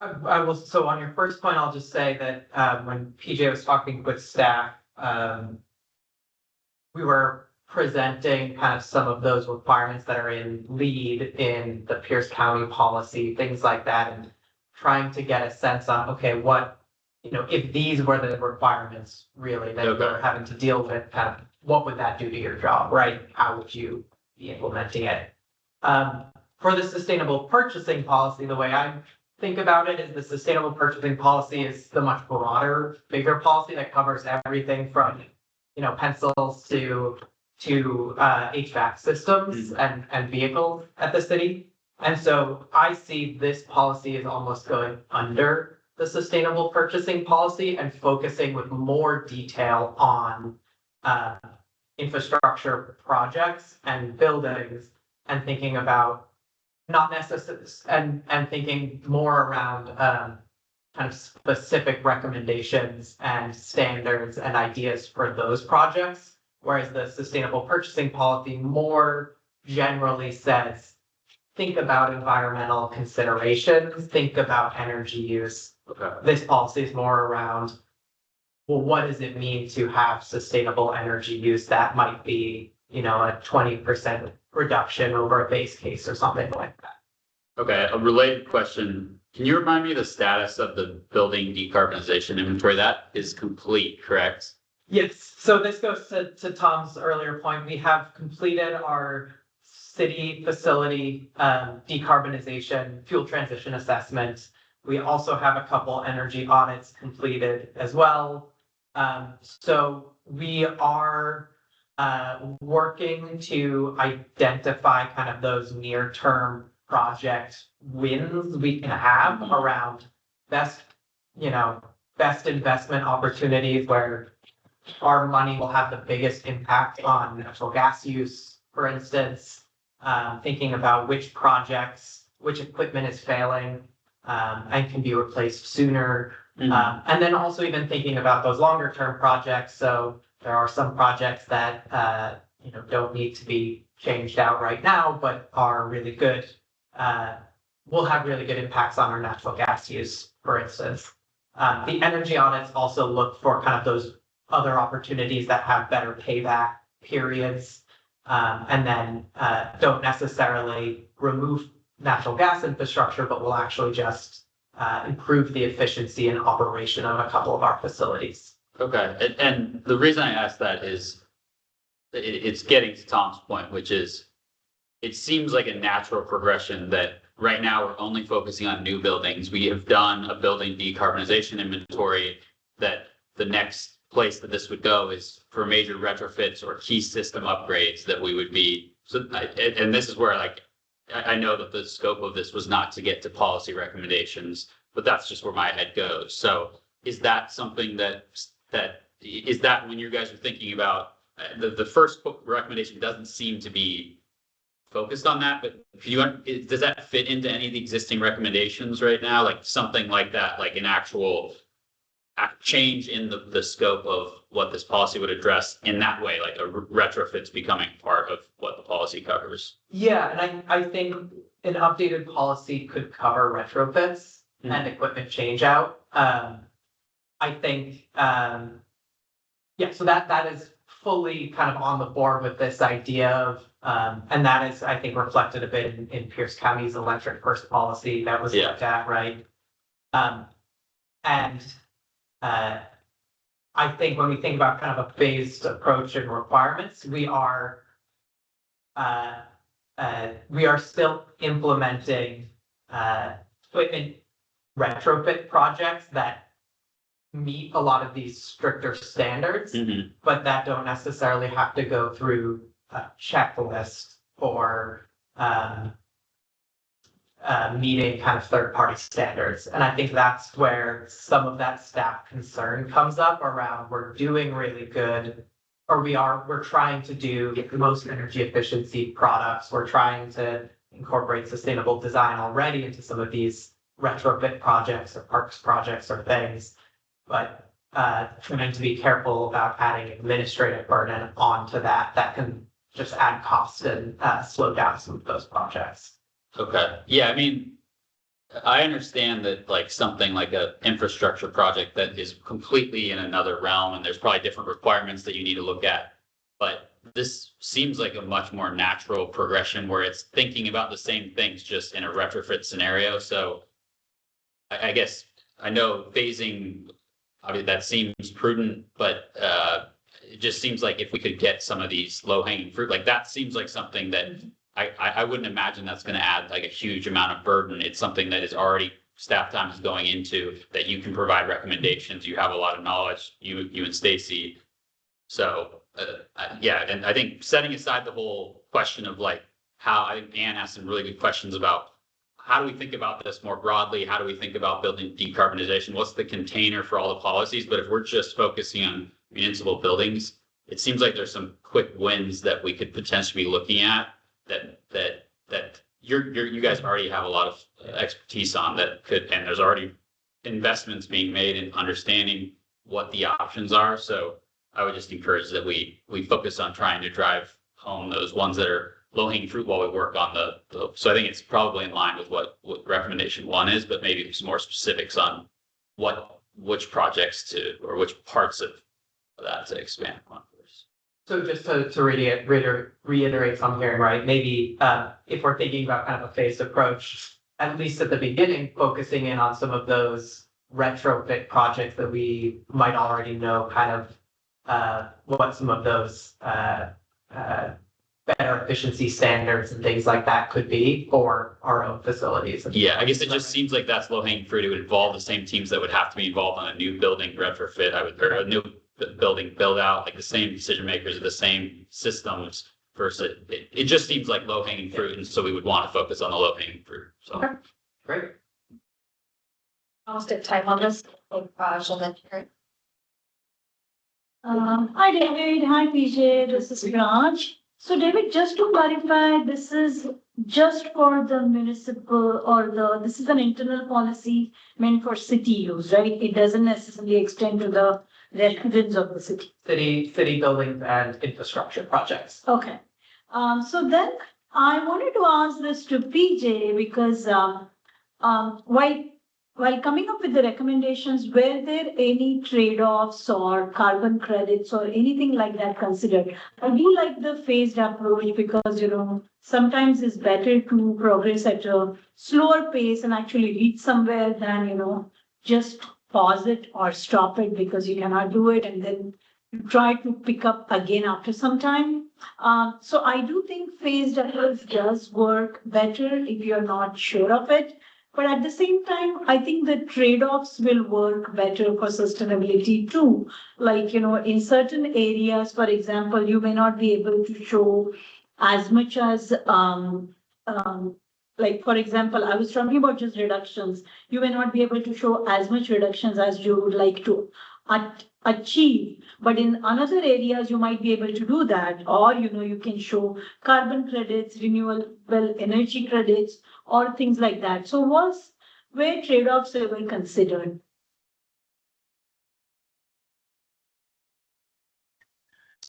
I will, so on your first point, I'll just say that when PJ was talking with staff, we were presenting kind of some of those requirements that are in lead in the Pierce County policy, things like that, and trying to get a sense on, okay, what, if these were the requirements really that you're having to deal with, kind of what would that do to your job, right? How would you be implementing it? For the sustainable purchasing policy, the way I think about it is the sustainable purchasing policy is the much broader, bigger policy that covers everything from, pencils to HVAC systems and vehicles at the city. And so I see this policy as almost going under the sustainable purchasing policy and focusing with more detail on infrastructure projects and buildings, and thinking about not necessarily, and thinking more around kind of specific recommendations and standards and ideas for those projects. Whereas the sustainable purchasing policy more generally says, think about environmental considerations, think about energy use.
Okay.
This policy is more around, well, what does it mean to have sustainable energy use? That might be, a 20% reduction over a base case or something like that.
Okay, a related question. Can you remind me of the status of the building decarbonization inventory? That is complete, correct?
Yes, so this goes to Tom's earlier point. We have completed our city facility decarbonization fuel transition assessment. We also have a couple energy audits completed as well. So we are working to identify kind of those near-term project wins we can have around best investment opportunities where our money will have the biggest impact on natural gas use, for instance. Thinking about which equipment is failing, and can be replaced sooner. And then also even thinking about those longer term projects. So there are some projects that, don't need to be changed out right now, but are really good, will have really good impacts on our natural gas use, for instance. The energy audits also look for kind of those other opportunities that have better payback periods, and then don't necessarily remove natural gas infrastructure, but will actually just improve the efficiency and operation of a couple of our facilities.
Okay, and the reason I asked that is it's getting to Tom's point, which is it seems like a natural progression that right now we're only focusing on new buildings. We have done a building decarbonization inventory that the next place that this would go is for major retrofits or key system upgrades that we would be. So, and this is where I know that the scope of this was not to get to policy recommendations, but that's just where my head goes. So is that something is that when you guys are thinking about the first recommendation doesn't seem to be focused on that, but does that fit into any of the existing recommendations right now? Like something like that, like an actual change in the scope of what this policy would address in that way, like a retrofits becoming part of what the policy covers.
Yeah, and I think an updated policy could cover retrofits and equipment change out. I think, so that is fully kind of on the board with this idea of, and that is, I think, reflected a bit in Pierce County's electric first policy that was looked at, right? I think when we think about kind of a phased approach and requirements, we are still implementing equipment retrofit projects that meet a lot of these stricter standards, but that don't necessarily have to go through a checklist for meeting kind of third-party standards. And I think that's where some of that staff concern comes up around we're doing really good, or we're trying to do the most energy efficiency products. We're trying to incorporate sustainable design already into some of these retrofit projects or parks projects or things, but trying to be careful about adding administrative burden onto that can just add cost and slow down some of those projects.
Okay, yeah, I mean, I understand that like something like a infrastructure project that is completely in another realm and there's probably different requirements that you need to look at. But this seems like a much more natural progression where it's thinking about the same things just in a retrofit scenario. So I guess I know phasing, obviously that seems prudent, but it just seems like if we could get some of these low hanging fruit, like that seems like something that I wouldn't imagine that's going to add like a huge amount of burden. It's something that is already staff time is going into that you can provide recommendations. You have a lot of knowledge, you and Stacy. So and I think setting aside the whole question of like how I think Ann asked some really good questions about how do we think about this more broadly? How do we think about building decarbonization? What's the container for all the policies? But if we're just focusing on municipal buildings, it seems like there's some quick wins that we could potentially be looking at that you guys already have a lot of expertise on that could, and there's already investments being made in understanding what the options are. So I would just encourage that we focus on trying to drive home those ones that are low hanging fruit while we work on so I think it's probably in line with what recommendation 1 is, but maybe some more specifics on which projects or which parts of that to expand on.
So just to reiterate something here, right? Maybe if we're thinking about kind of a phased approach, at least at the beginning, focusing in on some of those retrofit projects that we might already know kind of what some of those better efficiency standards and things like that could be for our own facilities.
Yeah, I guess it just seems like that's low hanging fruit. It would involve the same teams that would have to be involved on a new building retrofit, or a new building build out, like the same decision makers, the same systems versus it just seems like low hanging fruit. And so we would want to focus on the low hanging fruit. So.
Okay. Great.
Almost at time on this. Gentleman here.
Hi David, hi PJ, this is Raj. So David, just to clarify, this is just for the municipal or this is an internal policy meant for city use, right? It doesn't necessarily extend to the residents of the city.
City buildings and infrastructure projects.
Okay. So then I wanted to ask this to PJ because while coming up with the recommendations, were there any trade-offs or carbon credits or anything like that considered? I do like the phased approach because, sometimes it's better to progress at a slower pace and actually reach somewhere than, just pause it or stop it because you cannot do it and then try to pick up again after some time. So I do think phased approach does work better if you're not sure of it. But at the same time, I think the trade-offs will work better for sustainability too. Like, in certain areas, for example, you may not be able to show as much as, like, for example, I was talking about just reductions. You may not be able to show as much reductions as you would like to achieve. But in other areas, you might be able to do that. Or, you can show carbon credits, renewable energy credits, or things like that. So were trade-offs ever considered?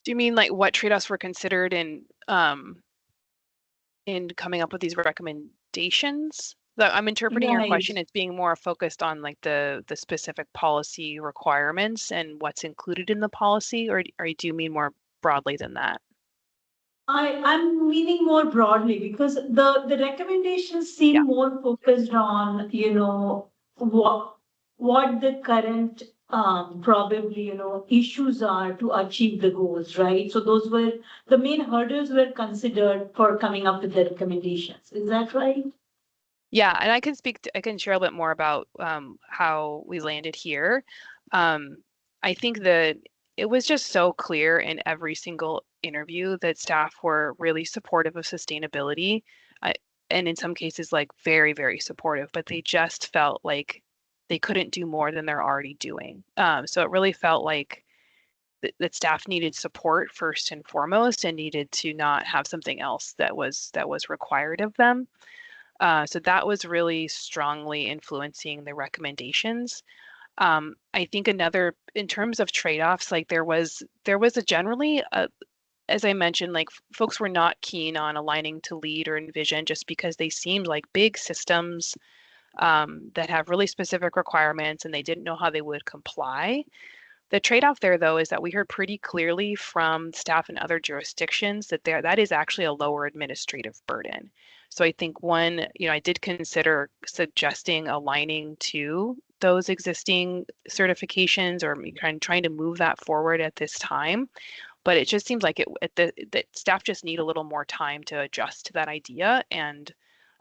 Do you mean like what trade-offs were considered in coming up with these recommendations? I'm interpreting your question as being more focused on like the specific policy requirements and what's included in the policy, or do you mean more broadly than that?
I'm meaning more broadly because the recommendations seem more focused on, what the current probably, issues are to achieve the goals, right? So those were the main hurdles were considered for coming up with the recommendations. Is that right?
Yeah, and I can share a bit more about how we landed here. I think that it was just so clear in every single interview that staff were really supportive of sustainability, and in some cases, like very, very supportive, but they just felt like they couldn't do more than they're already doing. So it really felt like that staff needed support first and foremost, and needed to not have something else that was required of them. So that was really strongly influencing the recommendations. I think in terms of trade-offs, like there was a generally, as I mentioned, like folks were not keen on aligning to LEED or Envision just because they seemed like big systems that have really specific requirements and they didn't know how they would comply. The trade-off there, though, is that we heard pretty clearly from staff in other jurisdictions that that is actually a lower administrative burden. So I think I did consider suggesting aligning to those existing certifications or trying to move that forward at this time. But it just seems like that staff just need a little more time to adjust to that idea and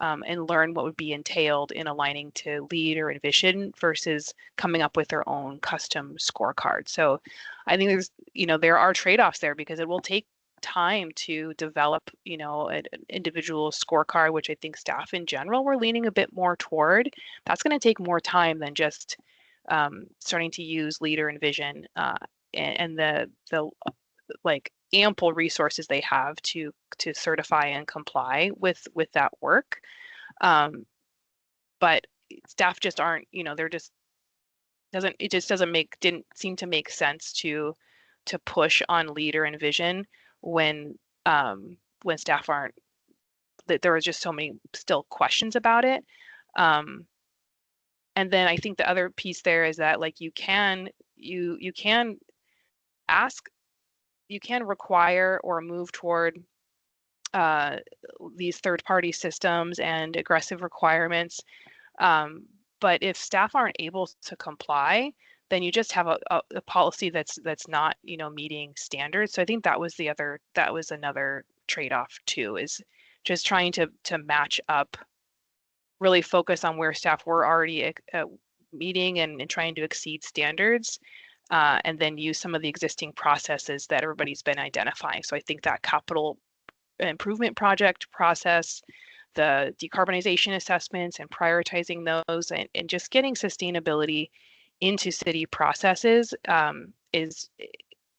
learn what would be entailed in aligning to LEED or Envision versus coming up with their own custom scorecard. So I think there are trade-offs there because it will take time to develop, an individual scorecard, which I think staff in general were leaning a bit more toward. That's going to take more time than just starting to use LEED or Envision and the like ample resources they have to certify and comply with that work. But staff just aren't, didn't seem to make sense to push on LEED or Envision when staff aren't, that there was just so many still questions about it. And then I think the other piece there is that like you can require or move toward these third-party systems and aggressive requirements. But if staff aren't able to comply, then you just have a policy that's not meeting standards. So I think that was another trade-off too, is just trying to match up, really focus on where staff were already meeting and trying to exceed standards, and then use some of the existing processes that everybody's been identifying. So I think that capital improvement project process, the decarbonization assessments and prioritizing those, and just getting sustainability into city processes is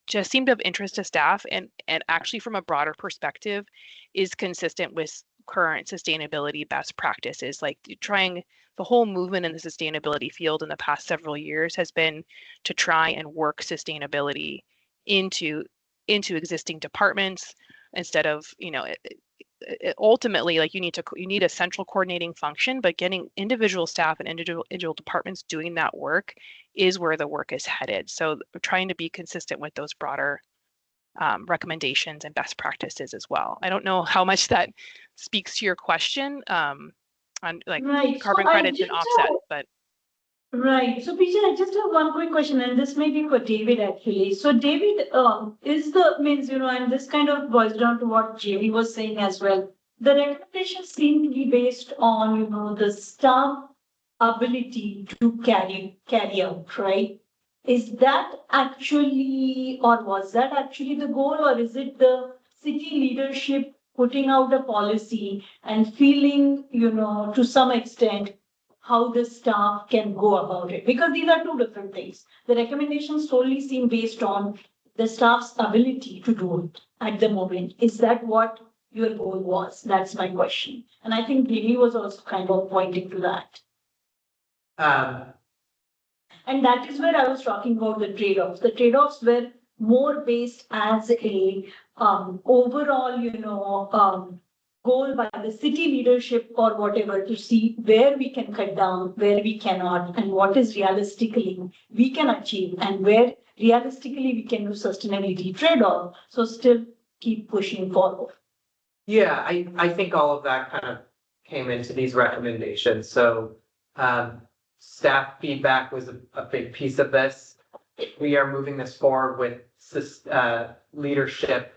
just seemed of interest to staff, and actually from a broader perspective is consistent with current sustainability best practices. Like trying, the whole movement in the sustainability field in the past several years has been to try and work sustainability into existing departments instead of, ultimately, like you need a central coordinating function, but getting individual staff and individual departments doing that work is where the work is headed. So trying to be consistent with those broader recommendations and best practices as well. I don't know how much that speaks to your question on like
Right.
carbon
So I
credits and
just
offset,
have-
but
Right. So Peter, I just have one quick question, and this may be for David actually. So David, and this kind of boils down to what Jamie was saying as well. The recommendations seem to be based on, the staff ability to carry out, right? Is that actually, or was that actually the goal, or is it the city leadership putting out a policy and feeling, to some extent, how the staff can go about it? Because these are two different things. The recommendations solely seem based on the staff's ability to do it at the moment. Is that what your goal was? That's my question. And I think Lily was also kind of pointing to that. And that is where I was talking about the trade-offs. The trade-offs were more based as a overall, goal by the city leadership or whatever to see where we can cut down, where we cannot, and what is realistically we can achieve, and where realistically we can do sustainability trade-off. So still keep pushing forward.
Yeah, I think all of that kind of came into these recommendations. So staff feedback was a big piece of this. We are moving this forward with leadership,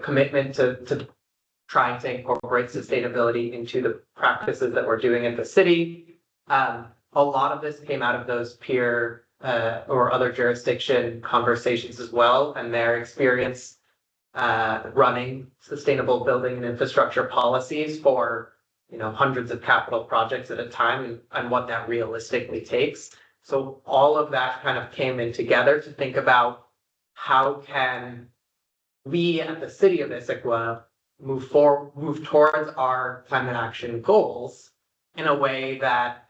commitment to trying to incorporate sustainability into the practices that we're doing at the city. A lot of this came out of those peer or other jurisdiction conversations as well, and their experience running sustainable building and infrastructure policies for hundreds of capital projects at a time, and what that realistically takes. So all of that kind of came in together to think about how can we at the city of Issaquah move towards our climate action goals in a way that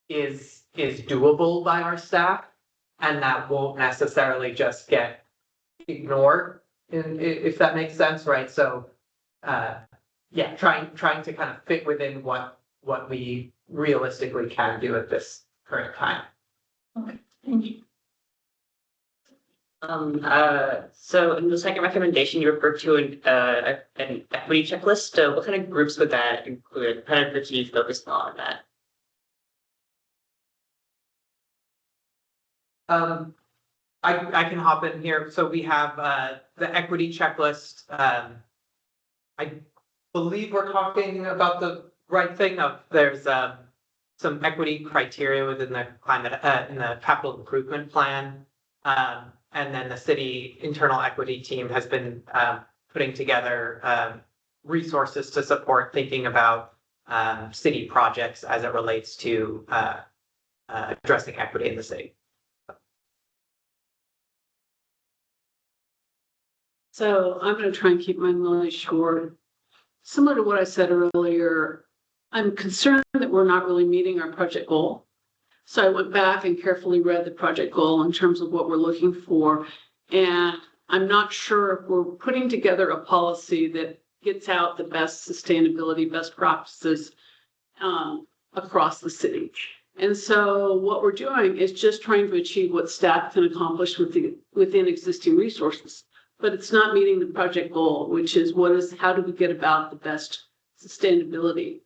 is doable by our staff, and that won't necessarily just get ignored, if that makes sense, right? So trying to kind of fit within what we realistically can do at this current time.
Okay, thank you.
So in the second recommendation, you referred to an equity checklist. What kind of groups would that include? What kind of groups are you focused on that?
I can hop in here. So we have the equity checklist. I believe we're talking about the right thing. There's some equity criteria within the climate in the capital improvement plan. And then the city internal equity team has been putting together resources to support thinking about city projects as it relates to addressing equity in the city.
So I'm going to try and keep mine really short. Similar to what I said earlier, I'm concerned that we're not really meeting our project goal. So I went back and carefully read the project goal in terms of what we're looking for. And I'm not sure if we're putting together a policy that gets out the best sustainability, best practices across the city. And so what we're doing is just trying to achieve what staff can accomplish within existing resources. But it's not meeting the project goal, which is how do we get about the best sustainability?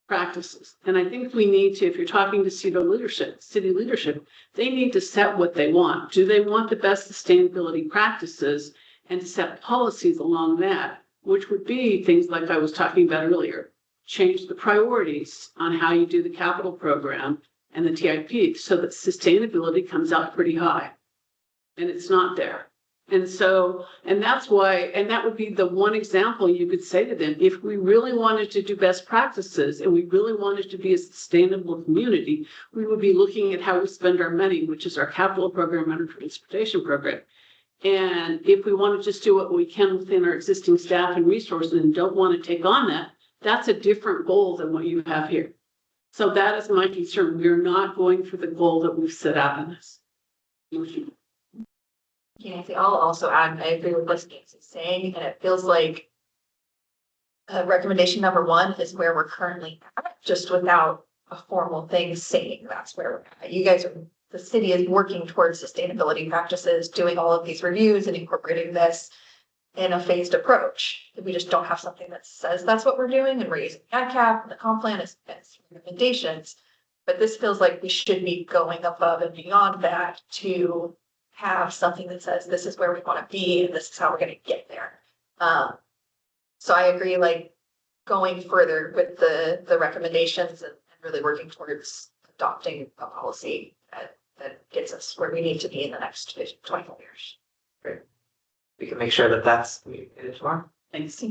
practices. And I think we need to, if you're talking to city leadership, they need to set what they want. Do they want the best sustainability practices and to set policies along that, which would be things like I was talking about earlier, change the priorities on how you do the capital program and the TIP so that sustainability comes out pretty high. And it's not there. And so, and that's why, and that would be the one example you could say to them, if we really wanted to do best practices and we really wanted to be a sustainable community, we would be looking at how we spend our money, which is our capital program and our transportation program. And if we want to just do what we can within our existing staff and resources and don't want to take on that, that's a different goal than what you have here. So that is my concern. We're not going for the goal that we've set out in this.
Nancy, I'll also add, I agree with what Nancy's saying, and it feels like recommendation number 1 is where we're currently at, just without a formal thing saying that's where we're at. You guys are, the city is working towards sustainability practices, doing all of these reviews and incorporating this in a phased approach. We just don't have something that says that's what we're doing, and we're using ICAP and the comp plan as recommendations. But this feels like we should be going above and beyond that to have something that says this is where we want to be and this is how we're going to get there. So I agree, like going further with the recommendations and really working towards adopting a policy that gets us where we need to be in the next 25 years.
Great. We can make sure that that's communicated tomorrow.
Thanks.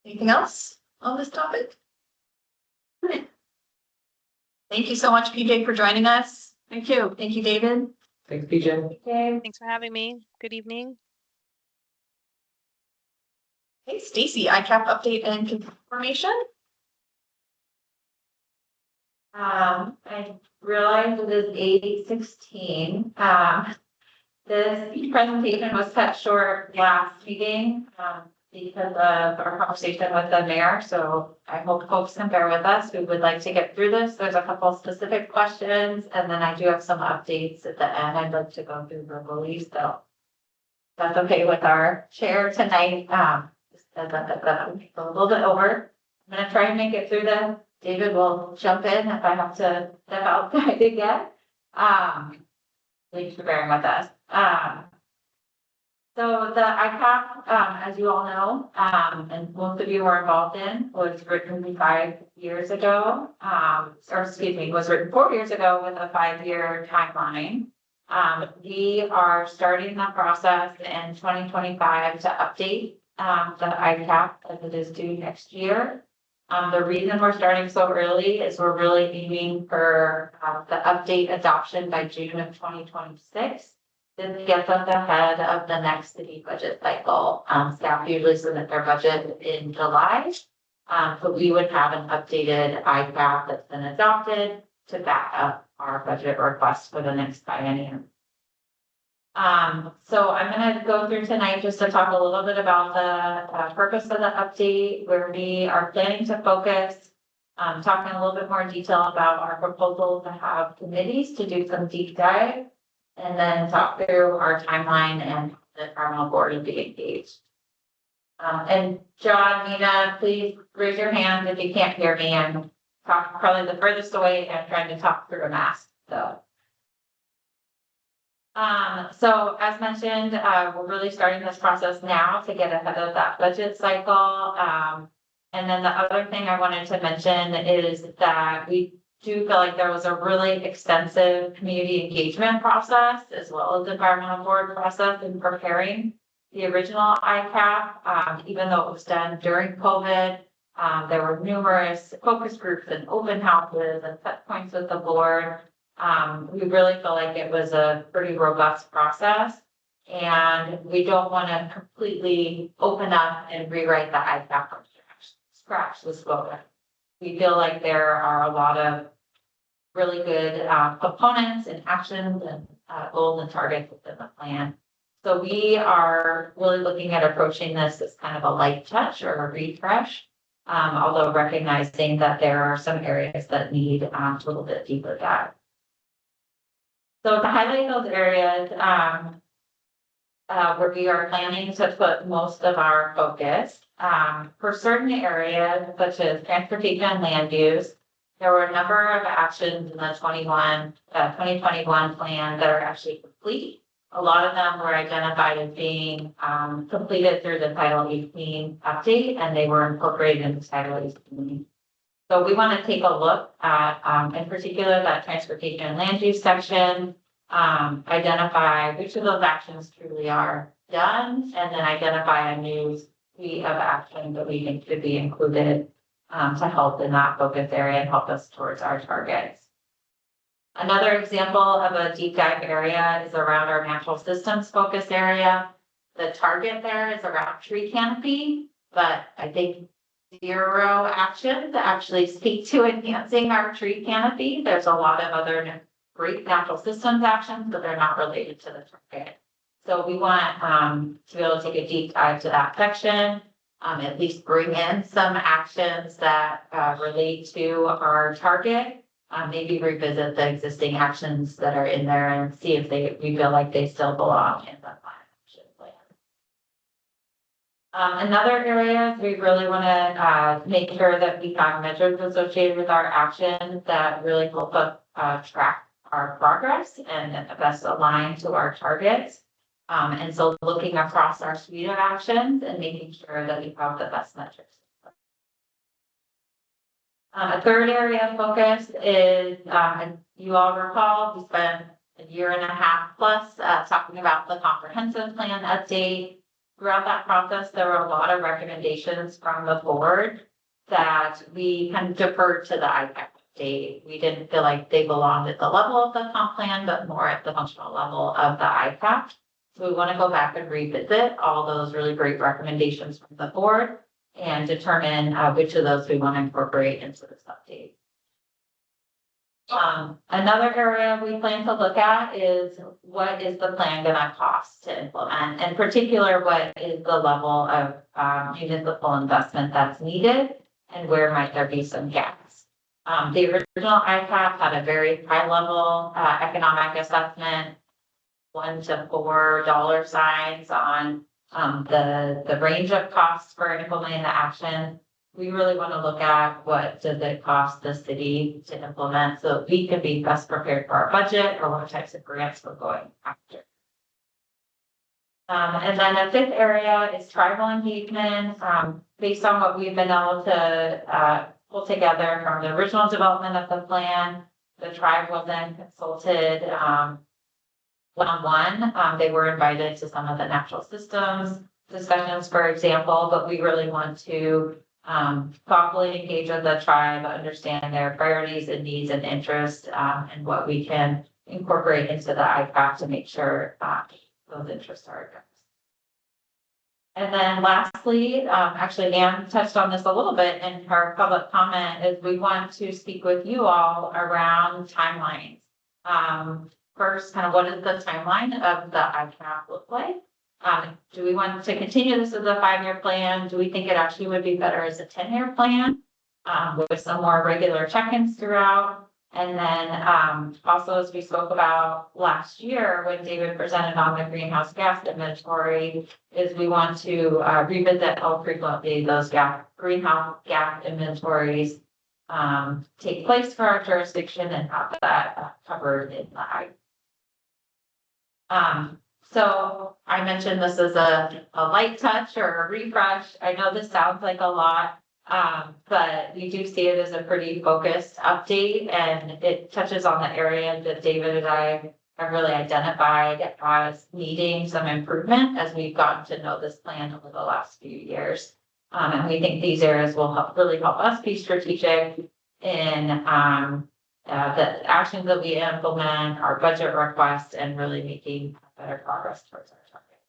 Anything else on this topic? Thank you so much, PJ, for joining us.
Thank you.
Thank you, David.
Thanks, PJ.
Thanks for having me. Good evening.
Hey, Stacy, ICAP update and confirmation.
I realized it is 8:16. This presentation was cut short last meeting, because of our conversation with the mayor. So I hope folks can bear with us. We would like to get through this. There's a couple specific questions, and then I do have some updates at the end I'd like to go through verbally. So that's okay with our chair tonight. Just that a little bit over. I'm gonna try and make it through this. David will jump in if I have to step outside again. Thanks for bearing with us. So the ICAP, as you all know, and most of you were involved in, was written 5 years ago, or excuse me, was written 4 years ago with a 5-year timeline. We are starting the process in 2025 to update the ICAP as it is due next year. The reason we're starting so early is we're really aiming for the update adoption by June of 2026. This gets us ahead of the next city budget cycle. Staff usually submit their budget in July, but we would have an updated ICAP that's been adopted to back up our budget request for the next biennium. So I'm going to go through tonight just to talk a little bit about the purpose of the update, where we are planning to focus, talking a little bit more in detail about our proposal to have committees to do some deep dive, and then talk through our timeline and the environmental board will be engaged. And John, Nina, please raise your hand if you can't hear me. I'm probably the furthest away and trying to talk through a mask. So as mentioned, we're really starting this process now to get ahead of that budget cycle. And then the other thing I wanted to mention is that we do feel like there was a really extensive community engagement process as well as environmental board process in preparing the original ICAP. Even though it was done during COVID, there were numerous focus groups and open houses and set points with the board. We really feel like it was a pretty robust process, and we don't want to completely open up and rewrite the ICAP from scratch this go. We feel like there are a lot of really good components and actions and goals and targets within the plan. So we are really looking at approaching this as kind of a light touch or a refresh, although recognizing that there are some areas that need a little bit deeper dive. So to highlight those areas, where we are planning to put most of our focus. For certain areas such as transportation and land use, there were a number of actions in the 2021 plan that are actually complete. A lot of them were identified as being completed through the Title 18 update, and they were incorporated into Title 18. So we want to take a look at, in particular, that transportation and land use section, identify which of those actions truly are done, and then identify a new suite of actions that we think should be included to help in that focus area and help us towards our targets. Another example of a deep dive area is around our natural systems focus area. The target there is around tree canopy, but I think 0 action to actually speak to enhancing our tree canopy. There's a lot of other great natural systems actions, but they're not related to the target. So we want to be able to take a deep dive to that section, at least bring in some actions that relate to our target. Maybe revisit the existing actions that are in there and see if we feel like they still belong in the climate action plan. Another area we really want to make sure that we have measures associated with our actions that really help us track our progress and best align to our targets. And so looking across our suite of actions and making sure that we have the best metrics. A third area of focus is, you all recall, we spent a year and a half plus talking about the comprehensive plan update. Throughout that process, there were a lot of recommendations from the board that we kind of deferred to the ICAP update. We didn't feel like they belonged at the level of the comp plan, but more at the functional level of the ICAP. So we want to go back and revisit all those really great recommendations from the board and determine which of those we want to incorporate into this update. Another area we plan to look at is what is the plan going to cost to implement? In particular, what is the level of municipal investment that's needed and where might there be some gaps? The original ICAP had a very high level economic assessment, $1 to $4 signs on the range of costs for implementing the action. We really want to look at what does it cost the city to implement so that we can be best prepared for our budget or what types of grants we're going after. And then a fifth area is tribal engagement. Based on what we've been able to pull together from the original development of the plan, the tribe was then consulted one-on-one. They were invited to some of the natural systems discussions, for example, but we really want to thoughtfully engage with the tribe, understand their priorities and needs and interests, and what we can incorporate into the ICAP to make sure those interests are addressed. And then lastly, actually Anne touched on this a little bit in her public comment, is we want to speak with you all around timelines. First, kind of what does the timeline of the ICAP look like? Do we want to continue this as a 5-year plan? Do we think it actually would be better as a 10-year plan with some more regular check-ins throughout? And then also, as we spoke about last year when David presented on the greenhouse gas inventory, is we want to revisit how frequently those greenhouse gas inventories take place for our jurisdiction and have that covered in the ICAP. So I mentioned this as a light touch or a refresh. I know this sounds like a lot, but we do see it as a pretty focused update, and it touches on the area that David and I have really identified as needing some improvement as we've gotten to know this plan over the last few years. And we think these areas will really help us be strategic in the actions that we implement, our budget requests, and really making better progress towards our targets.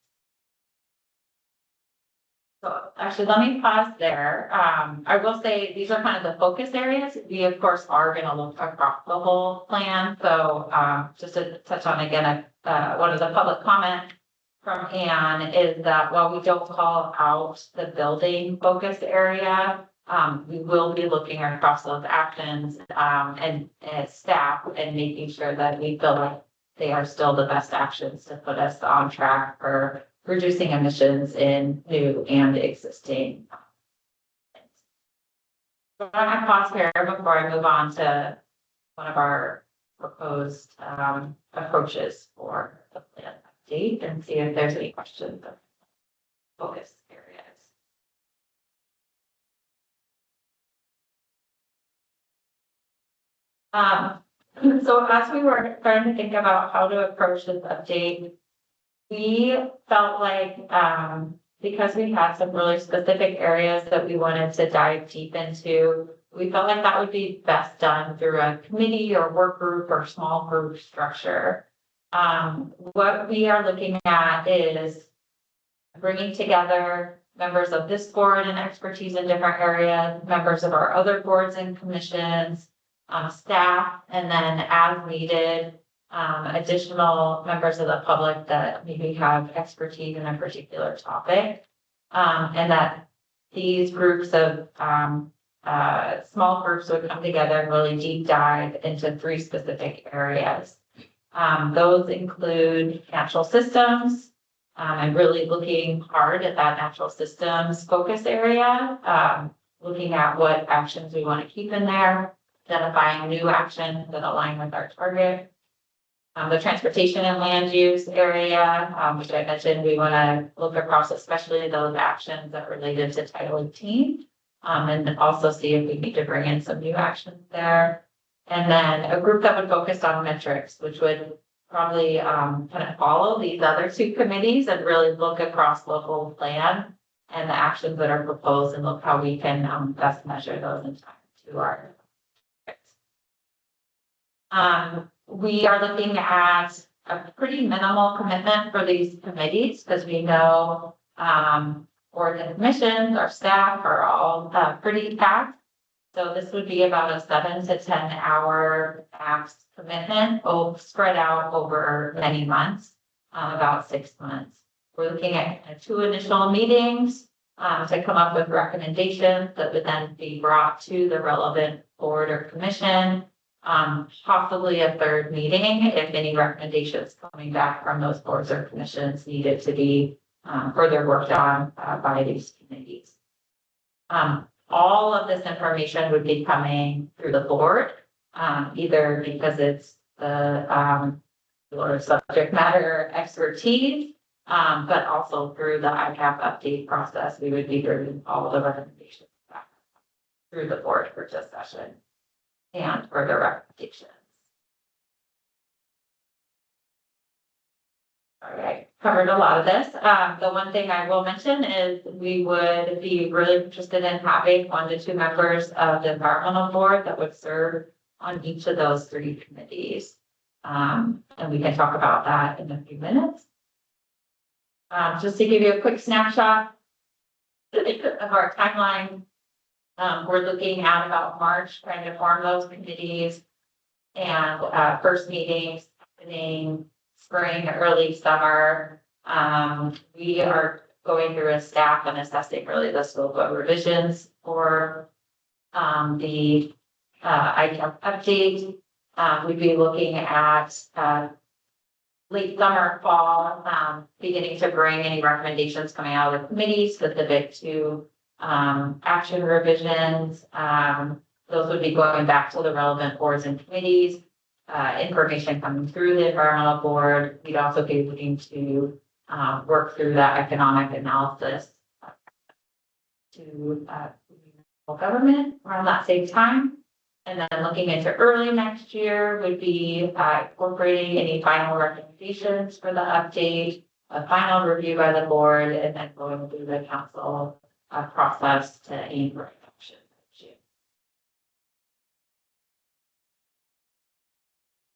So actually, let me pause there. I will say these are kind of the focus areas. We, of course, are going to look across the whole plan. So just to touch on again, one of the public comments from Anne is that while we don't call out the building focus area, we will be looking across those actions and staff and making sure that we feel like they are still the best actions to put us on track for reducing emissions in new and existing. So I'm gonna pause here before I move on to one of our proposed approaches for the plan update and see if there's any questions or focus areas. So as we were starting to think about how to approach this update, we felt like because we had some really specific areas that we wanted to dive deep into, we felt like that would be best done through a committee or work group or small group structure. What we are looking at is bringing together members of this board and expertise in different areas, members of our other boards and commissions, staff, and then as needed, additional members of the public that maybe have expertise in a particular topic. And that these groups of small groups would come together and really deep dive into 3 specific areas. Those include natural systems, and really looking hard at that natural systems focus area, looking at what actions we want to keep in there, identifying new actions that align with our target. The transportation and land use area, which I mentioned, we want to look across especially those actions that related to Title 18, and also see if we need to bring in some new actions there. And then a group that would focus on metrics, which would probably kind of follow these other 2 committees and really look across local plan and the actions that are proposed and look how we can best measure those in time to our we are looking at a pretty minimal commitment for these committees because we know boards and commissions, our staff are all pretty packed. So this would be about a 7 to 10 hour max commitment, both spread out over many months, about 6 months. We're looking at 2 initial meetings to come up with recommendations that would then be brought to the relevant board or commission. Possibly a 3rd meeting if any recommendations coming back from those boards or commissions needed to be further worked on by these committees. All of this information would be coming through the board, either because it's the or subject matter expertise, but also through the ICAP update process, we would be bringing all of the recommendations back through the board for discussion and further recommendations. All right, covered a lot of this. The one thing I will mention is we would be really interested in having 1 to 2 members of the environmental board that would serve on each of those 3 committees. And we can talk about that in a few minutes. Just to give you a quick snapshot of our timeline. We're looking at about March, trying to form those committees and first meetings happening spring, early summer. We are going through a staff and assessing really the scope of revisions for the ICAP update. We'd be looking at late summer, fall, beginning to bring any recommendations coming out of the committee specific to action revisions. Those would be going back to the relevant boards and committees. Information coming through the environmental board. We'd also be looking to work through that economic analysis to government around that same time. And then looking into early next year would be incorporating any final recommendations for the update, a final review by the board, and then going through the council process to aim for adoption.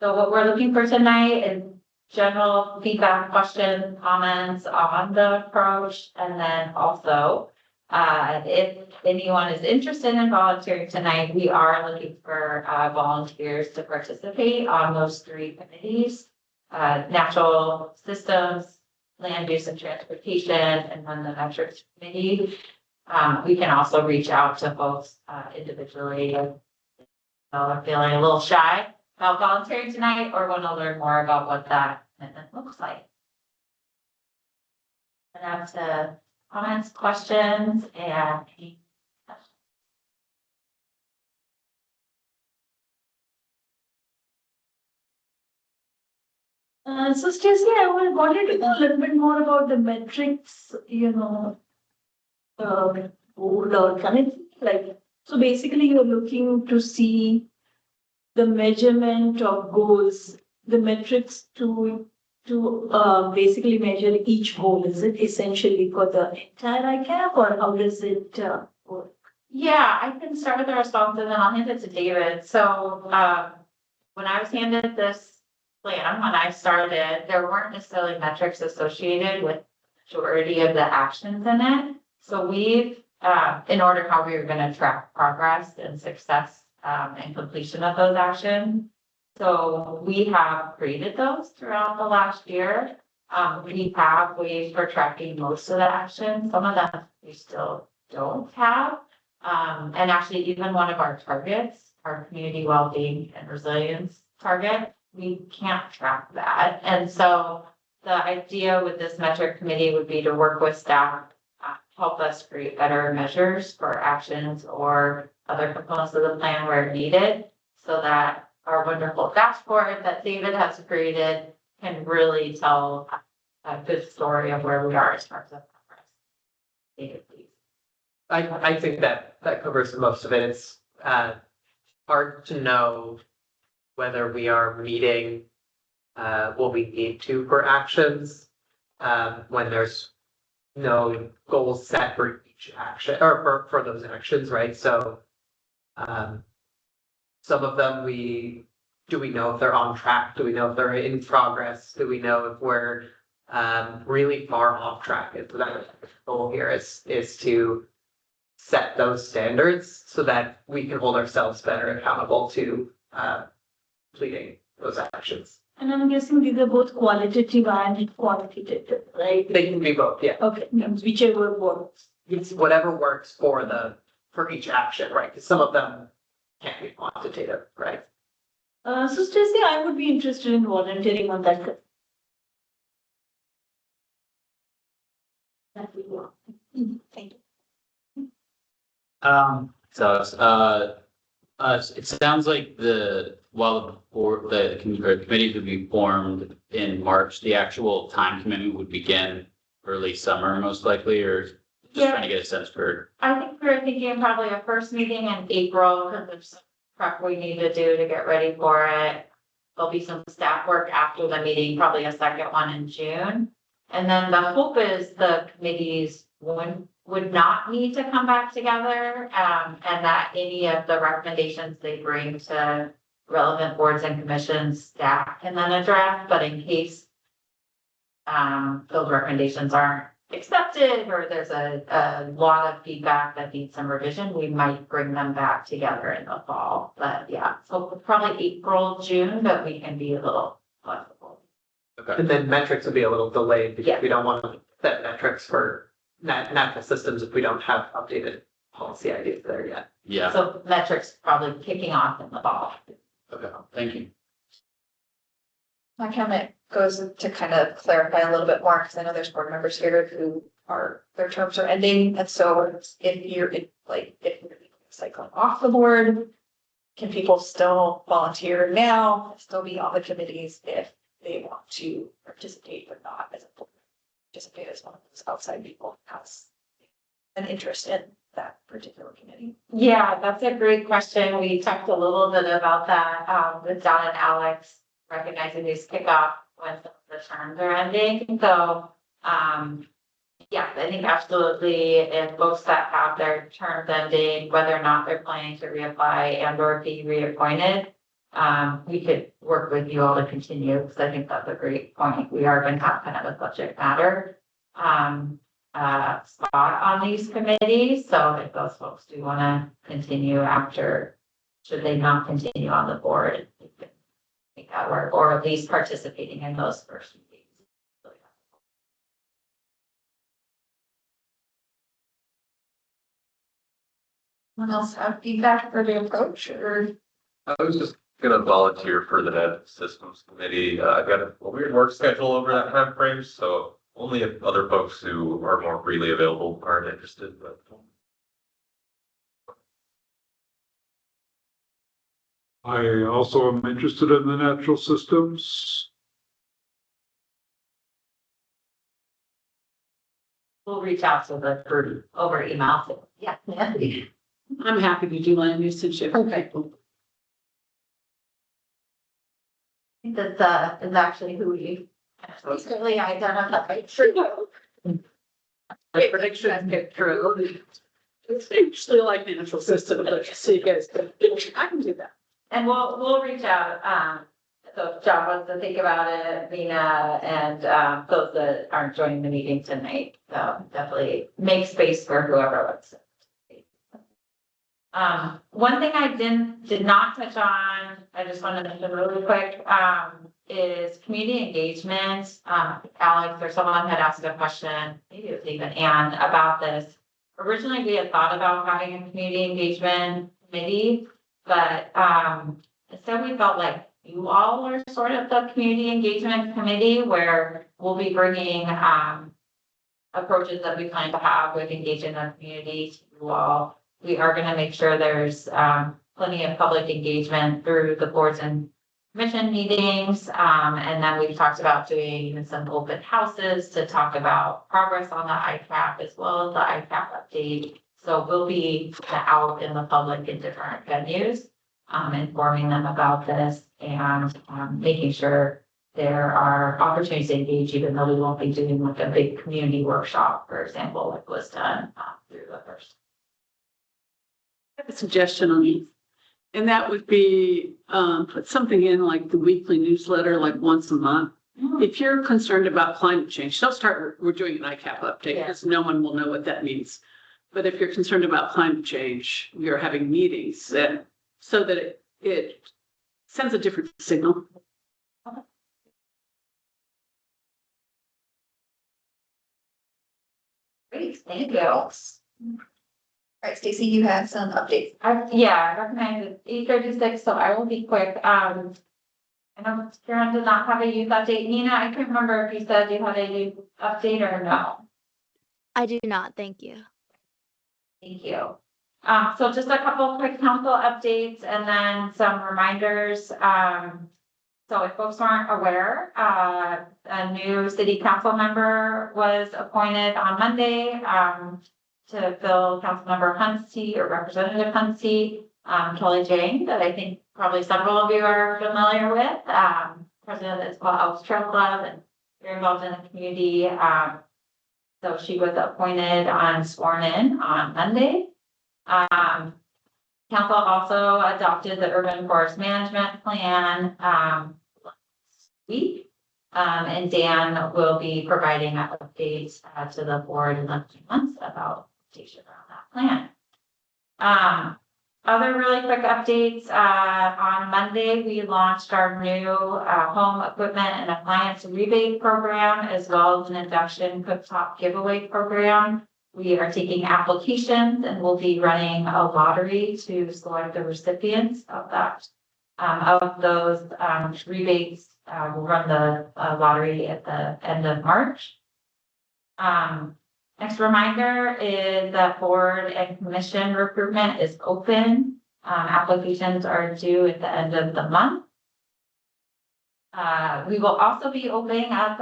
So what we're looking for tonight is general feedback, questions, comments on the approach, and then also if anyone is interested in volunteering tonight, we are looking for volunteers to participate on those 3 committees, natural systems, land use and transportation, and then the metrics committee. We can also reach out to folks individually if they're feeling a little shy about volunteering tonight or want to learn more about what that commitment looks like. And that's comments, questions, and
So Stacy, wanted to know a little bit more about the metrics, board or connect, like, so basically you're looking to see the measurement of goals, the metrics to basically measure each goal. Is it essentially for the entire ICAP or how does it work?
yeah, I can start with the response and then I'll hand it to David. So when I was handed this plan, when I started, there weren't necessarily metrics associated with majority of the actions in it. So we've, in order how we were going to track progress and success and completion of those actions. So we have created those throughout the last year. We have ways for tracking most of the actions. Some of them we still don't have. And actually even one of our targets, our community well-being and resilience target, we can't track that. And so the idea with this metric committee would be to work with staff, help us create better measures for actions or other components of the plan where needed, so that our wonderful dashboard that David has created can really tell a good story of where we are as terms of progress. David, please.
I think that covers most of it. It's hard to know whether we are meeting what we need to for actions when there's no goals set for each action or for those actions, right? So some of them do we know if they're on track? Do we know if they're in progress? Do we know if we're really far off track? And so that goal here is to set those standards so that we can hold ourselves better accountable to completing those actions.
And I'm guessing these are both qualitative and quantitative, right?
They can be both, yeah.
Okay, means whichever works.
It's whatever works for each action, right? Because some of them can't be quantitative, right?
So Stacy, I would be interested in volunteering on that. That would work. Thank you.
It sounds like while the board, the committee would be formed in March, the actual time commitment would begin early summer, most likely, or just trying to get a sense for.
I think we're thinking probably a first meeting in April, because there's some prep we need to do to get ready for it. There'll be some staff work after the meeting, probably a second one in June. And then the hope is the committees would not need to come back together, and that any of the recommendations they bring to relevant boards and commissions, staff can then address. But in case those recommendations aren't accepted or there's a lot of feedback that needs some revision, we might bring them back together in the fall. But yeah, so probably April, June, but we can be a little flexible.
Okay.
And then metrics will be a little delayed because we don't want to set metrics for natural systems if we don't have updated policy ideas there yet.
Yeah.
So metrics probably kicking off in the fall.
Okay, thank you.
My comment goes to kind of clarify a little bit more, because I know there's board members here who their terms are ending. And so if you're cycling off the board, can people still volunteer now, still be on the committees if they want to participate, but not as a board? Participate as one of those outside people has an interest in that particular committee?
Yeah, that's a great question. We talked a little bit about that with Don and Alex, recognizing these kickoff when the terms are ending. So yeah, I think absolutely if folks that have their terms ending, whether or not they're planning to reapply and or be reappointed, we could work with you all to continue, because I think that's a great point. We are going to have kind of a subject matter spot on these committees. So if those folks do want to continue after, should they not continue on the board, we can make that work, or at least participating in those first meetings.
Anyone else have feedback for the approach, or?
I was just gonna volunteer for the Net Systems Committee. I've got a weird work schedule over that time frame, so only if other folks who are more freely available aren't interested, but.
I also am interested in the natural systems.
We'll reach out to the group over email. Yeah.
I'm happy to do land use and shift people.
That is actually who we secretly identified.
The predictions get true. It's actually like natural system, but so you guys, I can do that.
And we'll reach out, so if John wants to think about it, Mina, and, those that aren't joining the meeting tonight, so definitely make space for whoever wants it. One thing I did not touch on, I just wanted to mention really quick, is community engagement. Alex or someone had asked a question, maybe it was even Anne, about this. Originally, we had thought about having a community engagement committee, but so we felt like you all are sort of the community engagement committee where we'll be bringing approaches that we plan to have with engaging the community to you all. We are going to make sure there's plenty of public engagement through the boards and commission meetings. And then we've talked about doing even some open houses to talk about progress on the ICAP as well as the ICAP update. So we'll be out in the public in different venues, informing them about this and making sure there are opportunities to engage, even though we won't be doing like a big community workshop, for example, like was done through the first.
I have a suggestion on these. And that would be put something in like the weekly newsletter, like once a month. If you're concerned about climate change, don't start, we're doing an ICAP update because no one will know what that means. But if you're concerned about climate change, we are having meetings so that it sends a different signal.
Great, thank you. All right, Stacy, you have some updates.
Yeah, I recommend 8:36, so I will be quick. I know Karen did not have a youth update. Nina, I can't remember if you said you had a youth update or no.
I do not, thank you.
Thank you. So just a couple quick council updates and then some reminders. So if folks aren't aware, a new city council member was appointed on Monday to fill Councilmember Hunt's seat or Representative Hunt's seat, Kelly Jane, that I think probably several of you are familiar with, president of the Issaquah Elks Trail Club and very involved in the community. So she was appointed on sworn in on Monday. Council also adopted the urban forest management plan last week. And Dan will be providing updates to the board in a few months about updates around that plan. Other really quick updates, on Monday, we launched our new home equipment and appliance rebate program, as well as an induction cooktop giveaway program. We are taking applications and we'll be running a lottery to select the recipients of that. Of those rebates, we'll run the lottery at the end of March. Next reminder is that board and commission recruitment is open. Applications are due at the end of the month. We will also be opening up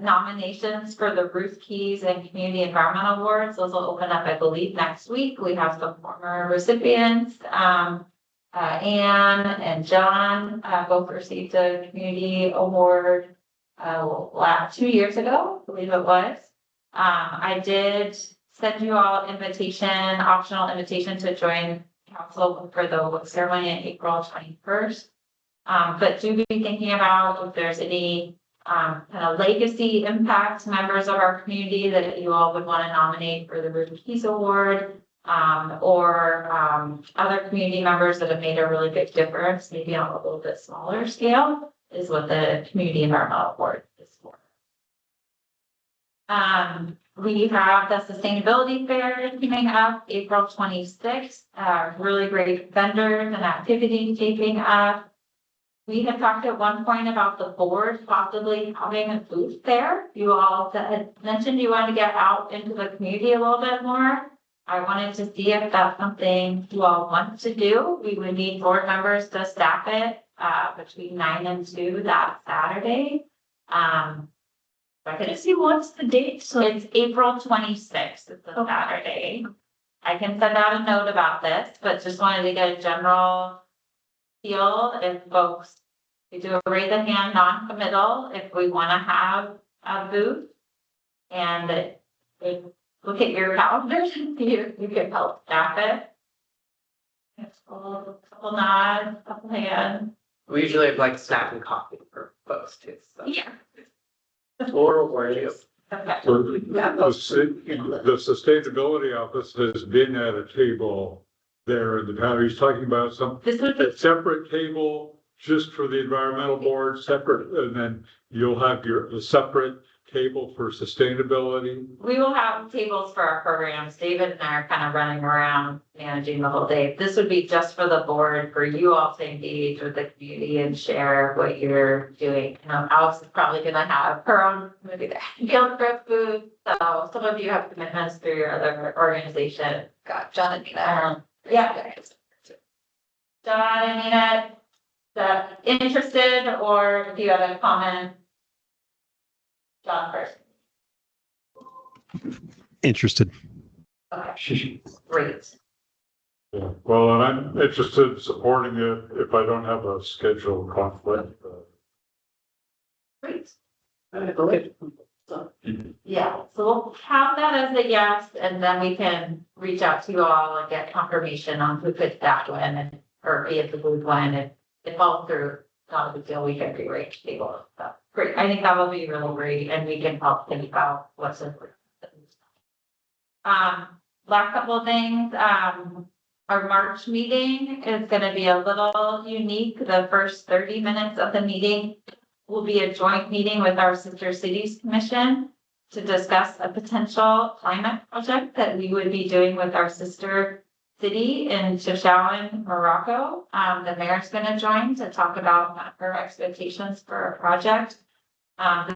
nominations for the Ruth Keys and Community Environment Awards. Those will open up, I believe, next week. We have some former recipients. Anne and John both received a community award 2 years ago, I believe it was. I did send you all optional invitation to join council for the ceremony on April 21st. But do be thinking about if there's any kind of legacy impact members of our community that you all would want to nominate for the Ruth Keys Award, or other community members that have made a really big difference, maybe on a little bit smaller scale, is what the Community Environmental Award is for. We have the Sustainability Fair coming up April 26th. Really great vendors and activities shaping up. We had talked at one point about the board possibly having a booth there. You all had mentioned you wanted to get out into the community a little bit more. I wanted to see if that's something you all want to do. We would need board members to staff it between 9 and 2 that Saturday.
Can I see what's the date? So
It's April 26th. It's a Saturday. I can send out a note about this, but just wanted to get a general feel if folks, we do a raise a hand non-committal if we want to have a booth. And look at your calendars and see if you can help staff it. Couple nods, couple hands.
We usually have like snack and coffee for folks too, so.
Yeah.
Or you.
Okay.
So the sustainability office has been at a table there in the town. He's talking about
This would be
a separate table just for the environmental board, separate, and then you'll have a separate table for sustainability.
We will have tables for our programs. David and I are kind of running around managing the whole day. This would be just for the board, for you all to engage with the community and share what you're doing. You know, Alex is probably gonna have her own maybe the field trip booth. So some of you have commitments through your other organization.
Got John and Nina.
Yeah. John and Nina, interested, or if you have a comment? John first.
Interested.
Okay, great.
Yeah, well, and I'm interested in supporting it if I don't have a schedule conflict.
Great.
So,
Yeah, so we'll count that as a yes, and then we can reach out to you all and get confirmation on who could staff when and, or be at the booth when, if it falls through, not a big deal, we can rearrange tables. So, great, I think that will be really great, and we can help think about what's important. Last couple of things, our March meeting is gonna be a little unique. The first 30 minutes of the meeting will be a joint meeting with our Sister Cities Commission to discuss a potential climate project that we would be doing with our sister city in Chefchaouen, Morocco. The mayor's gonna join to talk about her expectations for our project.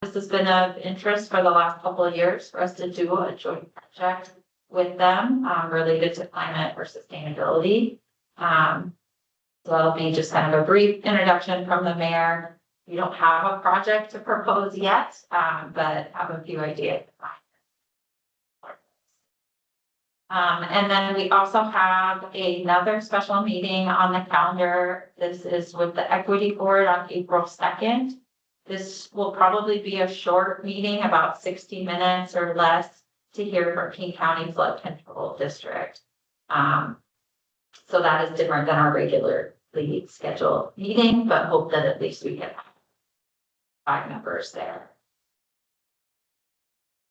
This has been of interest for the last couple of years for us to do a joint project with them related to climate or sustainability. So that'll be just kind of a brief introduction from the mayor. We don't have a project to propose yet, but have a few ideas. And then we also have another special meeting on the calendar. This is with the Equity Board on April 2nd. This will probably be a short meeting, about 60 minutes or less, to hear from King County Flood Control District. So that is different than our regularly scheduled meeting, but hope that at least we can have 5 members there.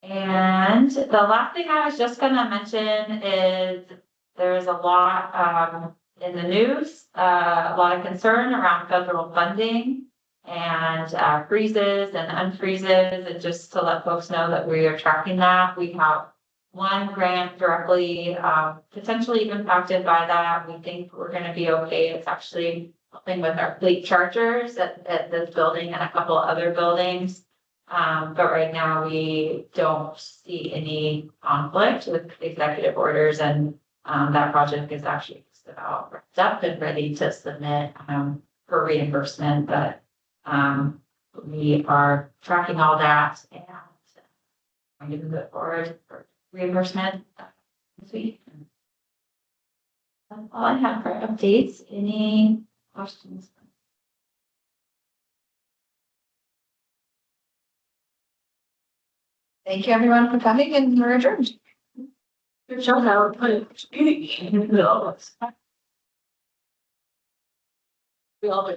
And the last thing I was just gonna mention is there's a lot in the news, a lot of concern around federal funding and freezes and unfreezes. And just to let folks know that we are tracking that, we have one grant directly potentially impacted by that. We think we're gonna be okay. It's actually helping with our fleet chargers at this building and a couple other buildings. But right now we don't see any conflict with executive orders, and that project is actually just about wrapped up and ready to submit for reimbursement. But we are tracking all that and going to move it forward for reimbursement this week. That's all I have for updates. Any questions?
Thank you, everyone, for coming, and we're adjourned.
Good job, Howard.
We all